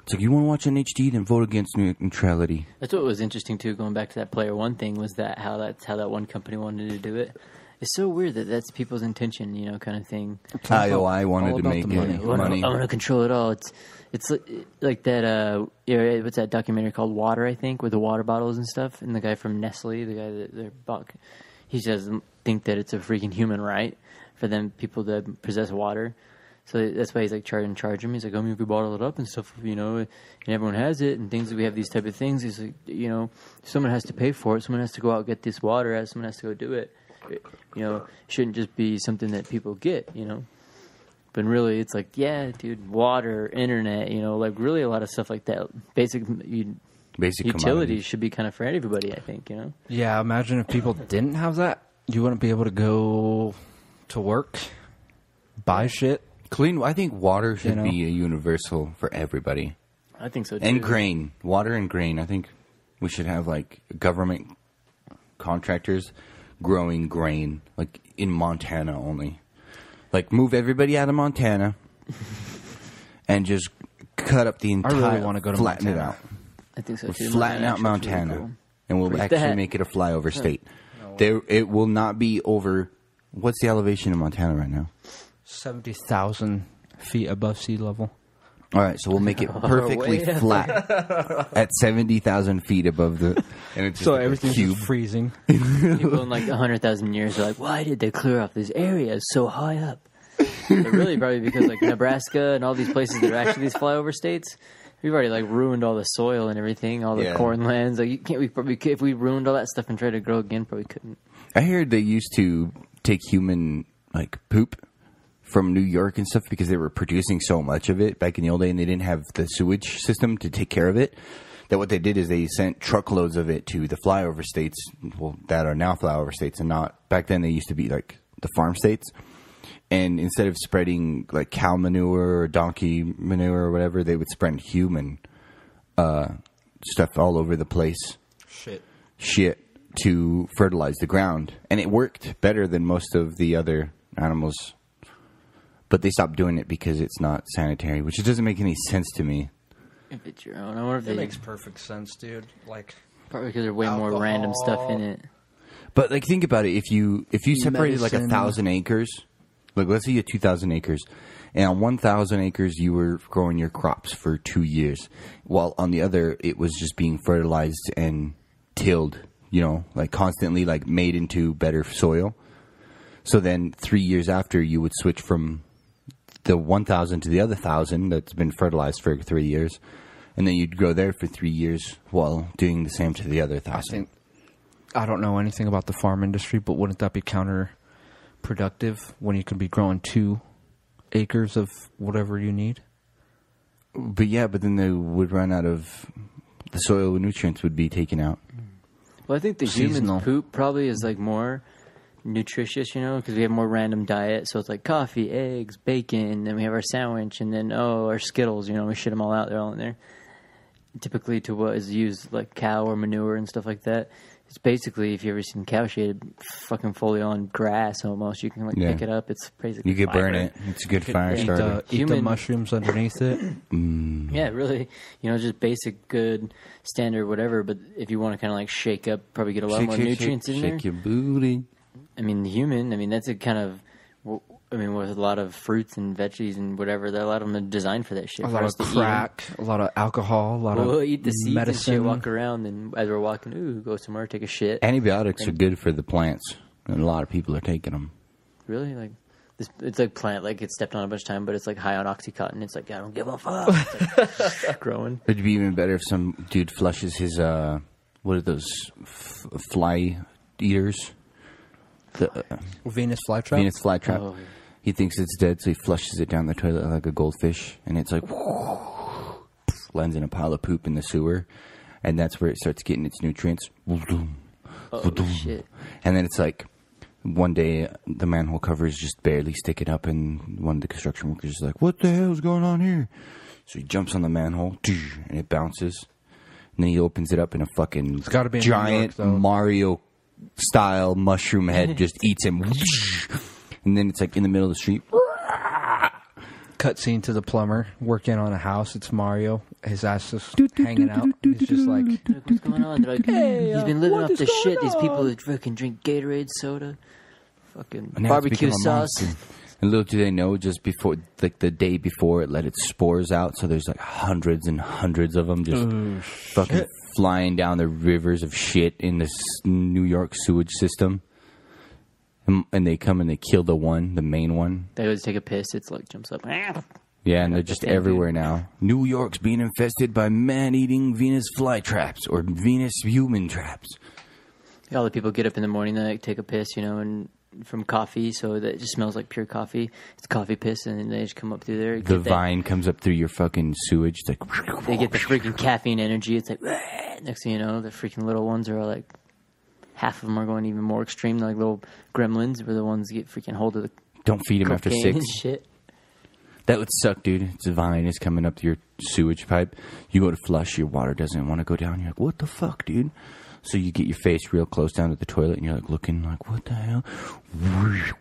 It's like, you want to watch in HD, then vote against neutrality. That's what was interesting, too, going back to that Player One thing, was how that one company wanted to do it. It's so weird that that's people's intention, kind of thing. IOI wanted to make money. I want to control it all. It's like that, what's that documentary called Water, I think, with the water bottles and stuff, and the guy from Nestle, the guy that they're bought, he doesn't think that it's a freaking human right for people to possess water. So that's why he's like charge him. He's like, if we bottle it up and stuff, and everyone has it and things, we have these type of things. He's like, someone has to pay for it. Someone has to go out and get this water. Someone has to go do it. It shouldn't just be something that people get, But really, it's like, yeah, dude, water, internet, like really a lot of stuff like that. Basic utilities should be kind of for everybody, I think, Yeah, imagine if people didn't have that. You wouldn't be able to go to work, buy shit. Clean. I think water should be a universal for everybody. I think so, too. And grain. Water and grain. I think we should have, like, government contractors growing grain, like, in Montana only. Like, move everybody out of Montana and just cut up the entire... I really want to go to flatten Montana. it out. I think so, too. Flatten out Montana. Really cool. And we'll actually make it a flyover state. It will not be over... What's the elevation in Montana right now? 70,000 feet above sea level. All right, so we'll make it perfectly flat at 70,000 feet above the... And it's just so like everything's freezing. People in like 100,000 years are like, why did they clear off this area so high up? But really probably because like Nebraska and all these places that are actually these flyover states, we've already like ruined all the soil and everything, all the corn lands. Like if we ruined all that stuff and tried to grow again, probably couldn't. I heard they used to take human like poop from New York and stuff because they were producing so much of it back in the old day, and they didn't have the sewage system to take care of it. That what they did is they sent truckloads of it to the flyover states, that are now flyover states, and not back then. They used to be like the farm states. And instead of spreading like cow manure or donkey manure or whatever, they would spread human stuff all over the place. Shit to fertilize the ground, and it worked better than most of the other animals. But they stopped doing it because it's not sanitary, which doesn't make any sense to me. If it's your own, I wonder if it makes perfect sense, dude. Like probably because there's way more random stuff in it. But like, think about it. If you separated like 1,000 acres, like let's say you had 2,000 acres, and on 1,000 acres you were growing your crops for 2 years, while on the other it was just being fertilized and tilled, like constantly, like made into better soil. So then 3 years after, you would switch from the 1,000 to the other 1,000 that's been fertilized for 3 years, and then you'd grow there for 3 years while doing the same to the other 1,000. I don't know anything about the farm industry, but wouldn't that be counterproductive when you could be growing 2 acres of whatever you need? But then they would run out of the soil nutrients would be taken out. Well, I think the human poop probably is like more nutritious, because we have more random diet. So it's like coffee, eggs, bacon, then we have our sandwich, and then our Skittles. We shit them all out. They're all in there. Typically, to what is used like cow or manure and stuff like that. It's basically, if you ever seen cow shit, fucking fully on grass almost. You can pick it up. It's basically you could burn it. It's a good fire starter. Eat the mushrooms underneath it. Yeah, really. Just basic, good, standard, whatever. But if you want to kind of like shake up, probably get a lot more nutrients in there. Shake your booty. I mean, the human. That's a kind of I mean, with a lot of fruits and veggies and whatever, a lot of them are designed for that shit. A lot of crack, a lot of alcohol, a lot of we'll eat the seeds medicine. And shit, walk around, and as we're walking, go somewhere, take a shit. Antibiotics are good for the plants, and a lot of people are taking them. Really? Like, it's like plant, like it's stepped on a bunch of time, but it's like high on Oxycontin. It's like, I don't give a fuck. It's like growing. It'd be even better if some dude flushes his, what are those, fly eaters? Venus flytrap? Venus flytrap. Oh, yeah. He thinks it's dead, so he flushes it down the toilet like a goldfish, and it's like, lands in a pile of poop in the sewer, and that's where it starts getting its nutrients. Oh, shit. And then it's like, one day, the manhole cover is just barely sticking up, and one of the construction workers is like, what the hell is going on here? So he jumps on the manhole, and it bounces. And then he opens it up, and a fucking giant Mario-style mushroom head just eats him. And then it's like in the middle of the street. Cutscene to the plumber working on a house. It's Mario. His ass just hanging out. He's just like, what's going on? Like, hey, he's been living up to shit. These people that fucking drink Gatorade soda, fucking barbecue sauce. And little do they know, just before, like the day before, it let its spores out. So there's like hundreds and hundreds of them just fucking flying down the rivers of shit in this New York sewage system. And they come and they kill the main one. They always take a piss. It's like jumps up. Yeah, and they're just everywhere now. New York's being infested by man-eating Venus flytraps or Venus human traps. All the people get up in the morning, they take a piss, and from coffee, so that it just smells like pure coffee. It's coffee piss, and then they just come up through there. The vine comes up through your fucking sewage. It's like, they get the freaking caffeine energy. It's like, next thing you know, the freaking little ones are like, half of them are going even more extreme, like little gremlins, where the ones get freaking hold of the don't feed them after 6. And shit. That would suck, dude. It's a vine is coming up to your sewage pipe. You go to flush, your water doesn't want to go down. You're like, what the fuck, dude? So you get your face real close down to the toilet, and you're like looking like, what the hell?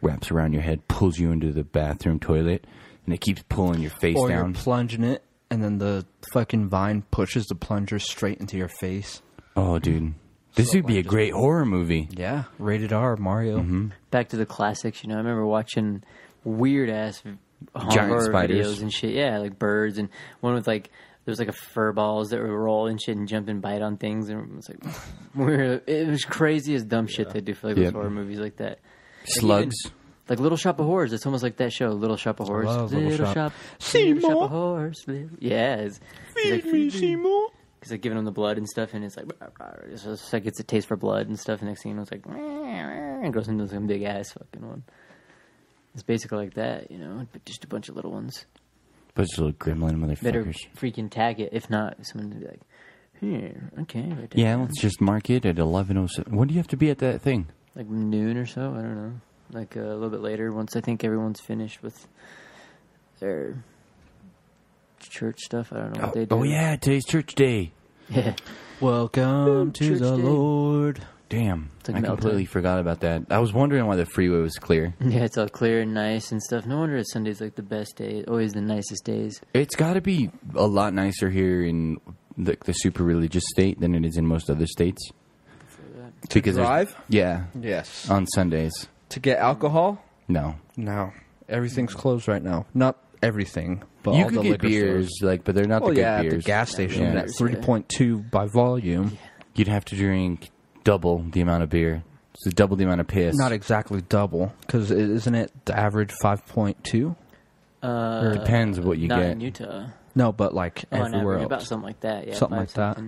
Wraps around your head, pulls you into the bathroom toilet, and it keeps pulling your face or down. You're plunging it, and then the fucking vine pushes the plunger straight into your face. Oh, dude. This would be a great horror movie. Yeah, rated R, Mario. Mm-hmm. Back to the classics, I remember watching weird-ass giant horror spiders videos and shit. Yeah, like birds, and one with like, there was like a fur balls that would roll and shit and jump and bite on things, and it was like, it was crazy as dumb shit they do for like those horror movies like that. Slugs. Like Little Shop of Horrors. It's almost like that show, Little Shop of Horrors. Little Shop. Seymour. Of Horrors. Yeah. It's Feed me, Seymour. Because like giving them the blood and stuff, and it's like gets a taste for blood and stuff. And next thing you know, it's like, and goes into some big ass fucking one. It's basically like that, but just a bunch of little ones. Bunch of little gremlin motherfuckers. Better freaking tag it. If not, someone would be like, here, okay. Yeah, let's just mark it at 11:07. When do you have to be at that thing? Like noon or so. I don't know. Like a little bit later, once I think everyone's finished with their church stuff. I don't know what they do. Oh yeah, today's church day. Yeah. Welcome to the day. Lord. Damn, like I completely forgot about that. I was wondering why the freeway was clear. Yeah, it's all clear and nice and stuff. No wonder Sunday's like the best day, always the nicest days. It's got to be a lot nicer here in the super religious state than it is in most other states. Because drive? Yeah. Yes. On Sundays. To get alcohol? No. Everything's closed right now. Not everything, but you all could the get liquor beers, stores. but they're not the good beers. At the gas station Yeah. at 3.2 by volume. Yeah. You'd have to drink double the amount of beer. So double the amount of piss. Not exactly double, because isn't it the average 5.2? It depends what you not get. in Utah. No, but like everywhere else. About something like that. Yeah, something like that.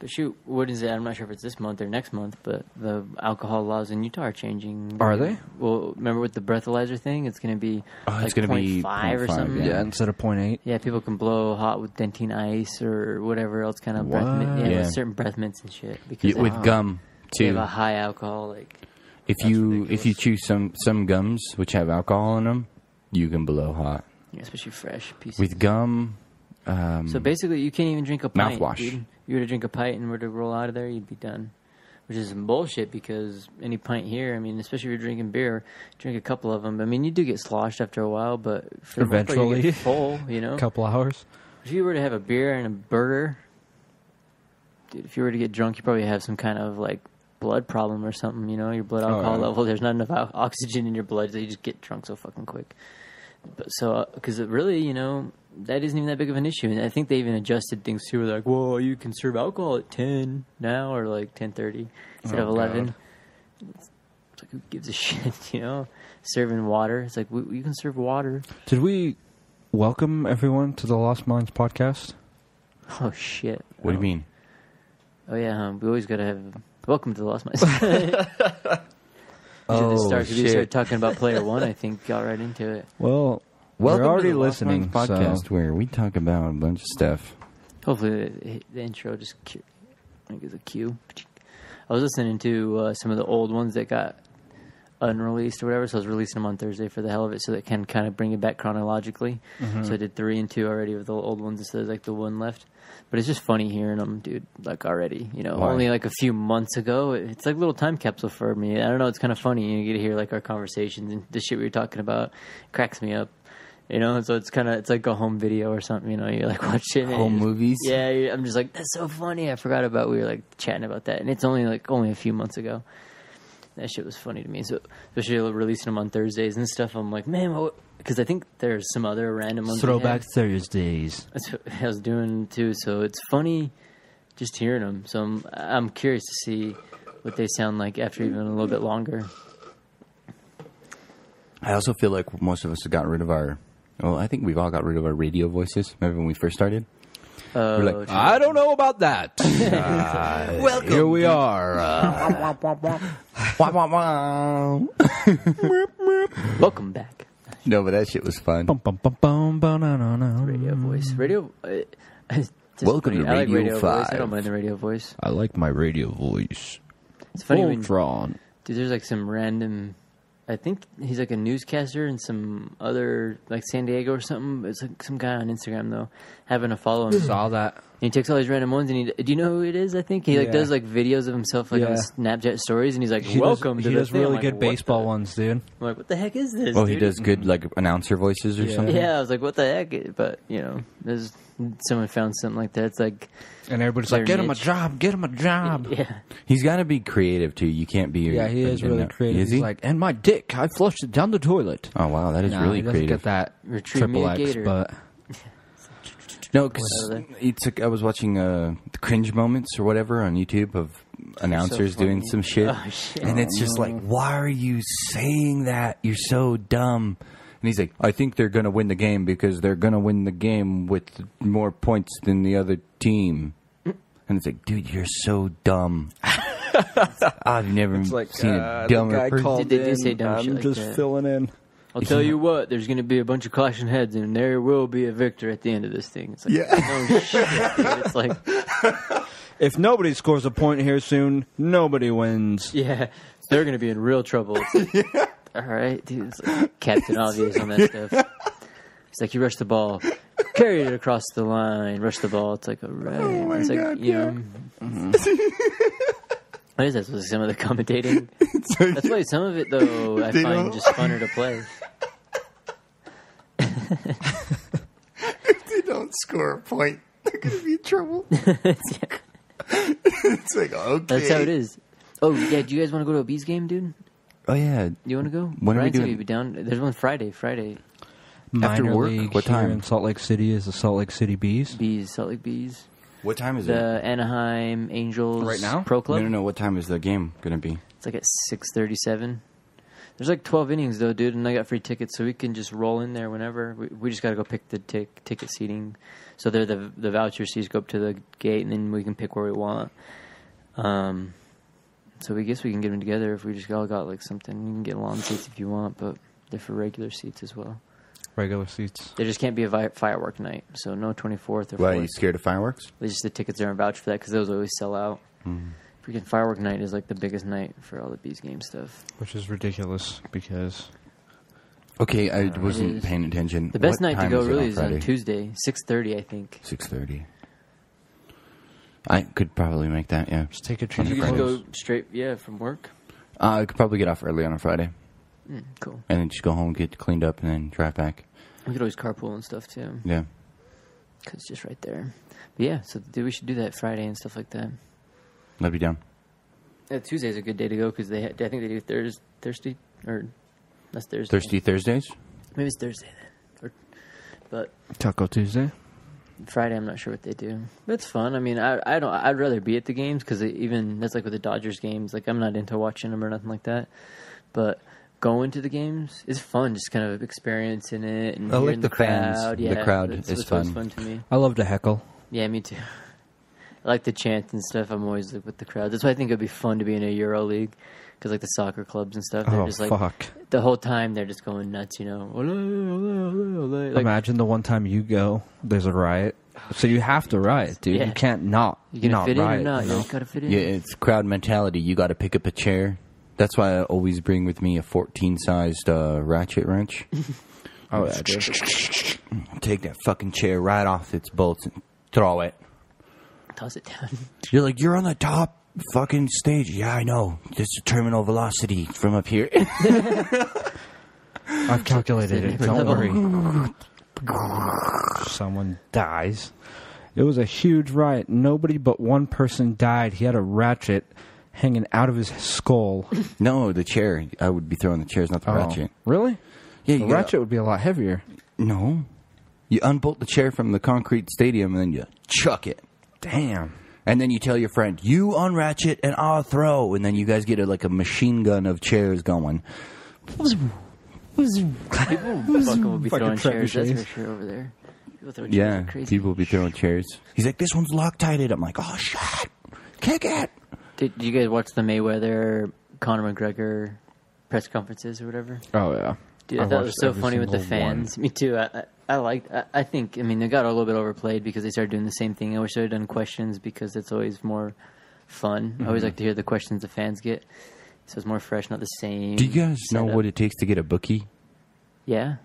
But shoot, what is it? I'm not sure if it's this month or next month, but the alcohol laws in Utah are changing. Are they? Well, remember with the breathalyzer thing? It's going to be it's going to be 0.5 or something. Yeah, instead of 0.8. Yeah, people can blow hot with Dentine ice or whatever else kind of breath mint. Yeah, Yeah. with certain breath mints and shit. Because with gum, they have too. a high alcohol. Like If you chew some gums which have alcohol in them, you can blow hot. Yeah, especially fresh pieces. With gum... so basically, you can't even drink a pint. Mouthwash. Dude. You were to drink a pint and were to roll out of there, you'd be done. Which is some bullshit because any pint here, I mean, especially if you're drinking beer, drink a couple of them. I mean, you do get sloshed after a while, but for the most part, eventually, you get full, a couple hours. If you were to have a beer and a burger, dude, if you were to get drunk, you probably have some kind of like blood problem or something. You know, your blood alcohol level. There's not enough oxygen in your blood, so you just get drunk so fucking quick. But so, because really, you know, that isn't even that big of an issue. And I think they even adjusted things too. They're like, well, you can serve alcohol at 10 now, or like 10:30 instead of 11. God. It's like, who gives a shit, you know? Serving water. It's like, you can serve water. Did we welcome everyone to the Lost Minds podcast? Oh, shit. What do you mean? Oh, yeah, we always got to have... Welcome to the Lost Minds. We started talking about Player One, I think, got right into it. Well, welcome we're already to the listening. Podcast where we talk about a bunch of stuff. Hopefully the intro just is a cue. I was listening to some of the old ones that got unreleased or whatever, so I was releasing them on Thursday for the hell of it, so that can kind of bring it back chronologically. Mm-hmm. So I did 3 and 2 already of the old ones instead of like the one left. But it's just funny hearing them, dude, like already, you know, only like a few months ago. It's like a little time capsule for me. I don't know, it's kind of funny. You get to hear like our conversations and the shit we were talking about cracks me up, you know, so it's like a home video or something, you know, you're like watching it. Home movies? Yeah, I'm just like, that's so funny. I forgot about, we were like chatting about that. And it's only a few months ago. That shit was funny to me. So, especially releasing them on Thursdays and stuff, I'm like, man, because I think there's some other random ones. Throwback Thursdays. That's what I was doing too. So it's funny just hearing them. So I'm curious to see what they sound like after even a little bit longer. I also feel like most of us have gotten rid of I think we've all got rid of our radio voices. Remember when we first started? We're like, I don't know about that. Welcome. Here we are. Welcome back. No, but that shit was fun. Radio voice. Radio. Welcome to I like Radio 5. Voice. I don't mind the radio voice. I like my radio voice. It's funny when... Dude, there's like some random... I think he's like a newscaster in some other, like San Diego or something. It's like some guy on Instagram, though, having to follow him. Saw that. And he takes all these random ones, and do you know who it is, I think? He does like videos of himself like on Snapchat stories, and he's like, welcome to the thing. He does really good like, baseball ones, dude. I'm like, what the heck is this, he does good like announcer voices or something? Yeah, I was like, what the heck? But, you know, there's someone found something like that. It's like... And everybody's like, get him a job, get him a job. Yeah. He's got to be creative, too. You can't be... Yeah, he is really creative. Is he? He's like, and my dick, I flushed it down the toilet. Oh, wow, that is really creative. Get that Retrieve me a gator. But... No, because I was watching the cringe moments or whatever on YouTube of announcers doing some shit. Oh, shit. And it's just like, why are you saying that? You're so dumb. And he's like, I think they're going to win the game because they're going to win the game with more points than the other team. And it's like, dude, you're so dumb. I've never seen a dumber person. Did they say dumb shit I'm like just that? filling in. I'll tell you what, there's going to be a bunch of clashing heads, and there will be a victor at the end of this thing. It's like, no shit, dude. It's like... If nobody scores a point here soon, nobody wins. Yeah, they're going to be in real trouble. Like, all right, dude. It's like Captain Obvious on that stuff. It's like, you rush the ball, carry it across the line, rush the ball. It's like, all right. Oh my it's like, God, you know... What is that? Was some of the commentating? That's why some of it, though, I find just funner to play. If they don't score a point, they're going to be in trouble. It's like, okay. That's how it is. Oh, yeah, do you guys want to go to a Bees game, dude? Oh, yeah. You want to go? When are we doing? Be down. There's one Friday. After Minor work? league What here time? in Salt Lake City is the Salt Lake City Bees. Salt Lake Bees. What time is The it? Anaheim Angels Right now? Pro Club. No. What time is the game going to be? It's like at 6:37. There's like 12 innings, though, dude, and I got free tickets, so we can just roll in there whenever. We just got to go pick the ticket seating. So they're the voucher seats, go up to the gate, and then we can pick where we want. So we guess we can get them together if we just all got like something. You can get lawn seats if you want, but they're for regular seats as well. Regular seats. There just can't be a firework night, so no 24th or 4th. Why, are you scared of fireworks? It's just the tickets aren't vouched for that because those always sell out. Freaking firework night is like the biggest night for all the Bees game stuff. Which is ridiculous because... Okay, I wasn't paying attention. The best What night to time go is it really on is Friday? on Tuesday, 6:30, I think. 6:30. I could probably make that, yeah. Just take a You change can of just clothes. go straight, from work. I could probably get off early on a Friday. Cool. And then just go home, get cleaned up, and then drive back. We could always carpool and stuff, too. Yeah. Because it's just right there. But yeah, so we should do that Friday and stuff like that. I'd be down. Tuesday's a good day to go because I think they do Thursday or that's Thursday. Thirsty Thursdays? Maybe it's Thursday then. But Taco Tuesday. Friday, I'm not sure what they do. But it's fun. I mean, I'd rather be at the games because even that's like with the Dodgers games. Like I'm not into watching them or nothing like that. But going to the games is fun. Just kind of experiencing it and hearing the fans. crowd. Yeah, the crowd is fun. It's fun to me. I love to heckle. Yeah, me too. I like the chant and stuff. I'm always like with the crowd. That's why I think it'd be fun to be in a Euro League. Because like the soccer clubs and stuff, they're just like the whole time they're just going nuts, you know. Like, imagine the one time you go, there's a riot, so you have to riot, dude. Yeah. You can't not. You gonna fit riot, in or not? you know? You gotta fit in. Yeah, it's crowd mentality. You got to pick up a chair. That's why I always bring with me a 14-sized ratchet wrench. Oh, yeah, dude. Take that fucking chair right off its bolts and throw it. Toss it down. You're like, you're on the top fucking stage. Yeah, I know. This is terminal velocity from up here. I've calculated it. Don't worry. Someone dies. It was a huge riot. Nobody but one person died. He had a ratchet hanging out of his skull. No, the chair. I would be throwing the chairs, not the ratchet. Really? Yeah, the ratchet would be a lot heavier. No. You unbolt the chair from the concrete stadium and then you chuck it. Damn. And then you tell your friend, you unratchet and I'll throw. And then you guys get like a machine gun of chairs going. People fucking will be throwing chairs, that's for sure, over there. People throw chairs like crazy. People will be throwing chairs. He's like, this one's Loctited. I'm like, oh, shit. Kick it. Did you guys watch the Mayweather, Conor McGregor press conferences or whatever? Oh, yeah. Dude, I thought it was so funny with the fans. Me too. I think, I mean, they got a little bit overplayed because they started doing the same thing. I wish they had done questions because it's always more fun. Mm-hmm. I always like to hear the questions the fans get. So it's more fresh, not the same. Do you guys know what it takes to get a bookie? Yeah.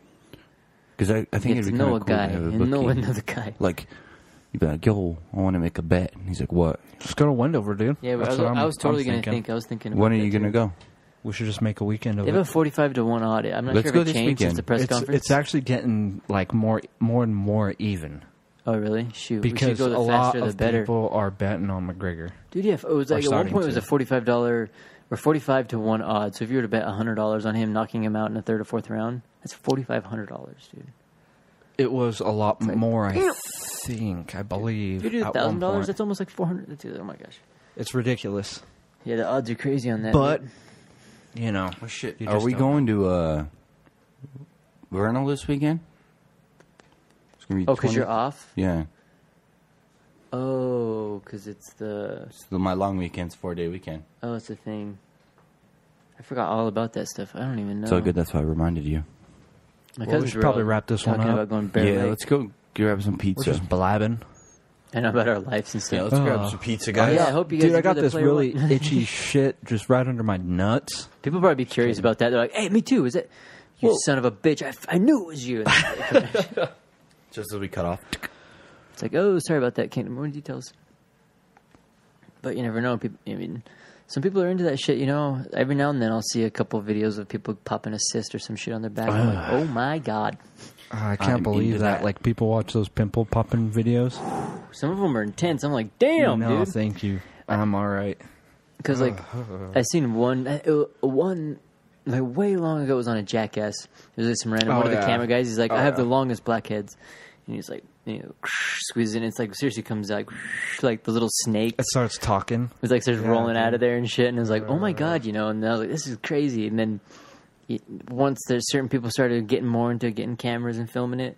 Because I think it'd be kind of cool to have a bookie. Know another guy. Like, you'd be like, yo, I want to make a bet. And he's like, what? Just go to Wendover, dude. Yeah, I was totally going to think. I was thinking about when are you going to go? We should just make a weekend of it. They have a 45-1 audit. I'm not sure if it changed since the press conference. It's actually getting like more and more even. Oh, really? Shoot. Because we should go a faster, lot of the better. people are betting on McGregor. Dude, yeah. It was like at one point it was a $45 or 45-1 odds. So if you were to bet $100 on him knocking him out in the third or fourth round, that's $4,500, dude. It was a lot more, I think. I believe. If you do $1,000, that's almost like $400. Oh my gosh. It's ridiculous. Yeah, the odds are crazy on that. But, you know. Oh, shit. Are we going to Vernal this weekend? Oh, because you're off? Yeah. Oh, because it's my long weekend's 4-day weekend. Oh, it's a thing. I forgot all about that stuff. I don't even know. It's all good. That's why I reminded you. Well, we should probably wrap this one up. About going bare yeah, let's go grab some pizza. We're just blabbing. I know about our lives and stuff. Yeah, let's grab some pizza, guys. Yeah, I hope you guys. Dude, I got this really itchy shit just right under my nuts. People probably be curious about that. They're like, "Hey, me too. Is it you, son of a bitch? I knew it was you." Just as we cut off. It's like, oh, sorry about that. Can't more details. But you never know. People, I mean, some people are into that shit. You know, every now and then I'll see a couple of videos of people popping a cyst or some shit on their back. I'm like, oh my god. I can't believe that. Like, people watch those pimple popping videos. Some of them are intense. I'm like, damn, no, dude. Thank you. I'm all right. Because, like, I seen one, like, way long ago, it was on a Jackass. It was like some random one of the camera guys. He's like, I have the longest blackheads. And he's like, you know, squeezes it, and it's like, seriously comes out, like the little snake. It starts talking. It's like, starts rolling out of there and shit. And it's like, oh my god, you know. And I was like, this is crazy. And then once there's certain people started getting more into getting cameras and filming it,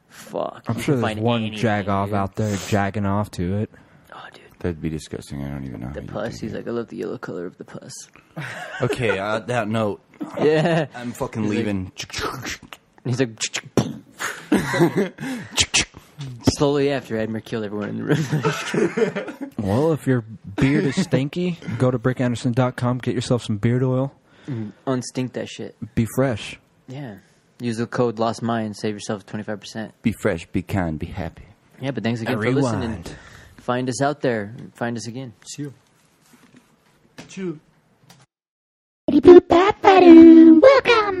fuck. I'm sure there's one jag-off out there jagging off to it. Oh, dude. That'd be disgusting. I don't even know. The pus. He's like, I love the yellow color of the pus. Okay, on that note. Yeah. I'm fucking leaving. He's like... Slowly after, Edmer killed everyone in the room. Well, if your beard is stinky, go to brickanderson.com, get yourself some beard oil. Unstink that shit. Be fresh. Yeah. Use the code LOSTMIND, save yourself 25%. Be fresh, be kind, be happy. Yeah, but thanks again for listening. Find us out there. Find us again. See you. Chew. Welcome,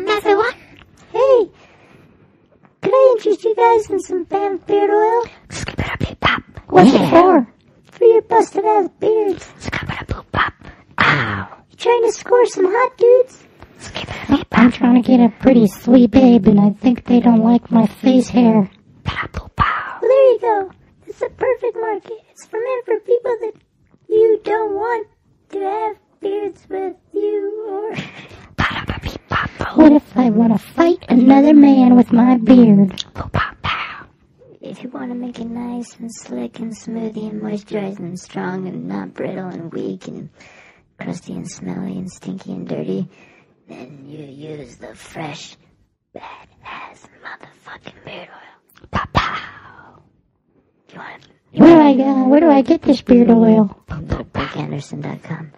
everyone. Hey, can I interest you guys in some beard oil? What's it for? For your busted ass beards. trying to score some hot dudes? I'm trying to get a pretty sweet babe, and I think they don't like my face hair. Well, there you go. It's a perfect market. It's meant for people that you don't want to have beards with you, or... What if I want to fight another man with my beard? If you want to make it nice and slick and smoothie and moisturized and strong and not brittle and weak and crusty and smelly and stinky and dirty, then you use the fresh, badass motherfucking beard oil. You want it? Where do I get this beard oil? Go to BrickAnderson.com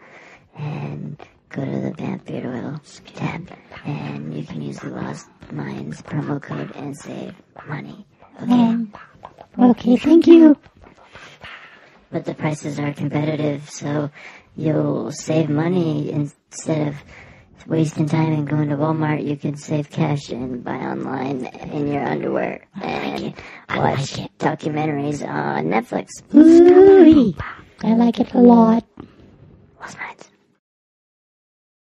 and go to the Vamp Beard Oil tab, and you can use the Lost Minds promo code and save money. Okay, thank you. But the prices are competitive, so you'll save money instead of wasting time and going to Walmart. You can save cash and buy online in your underwear and watch documentaries on Netflix. Ooh, I like it a lot. Lost Minds.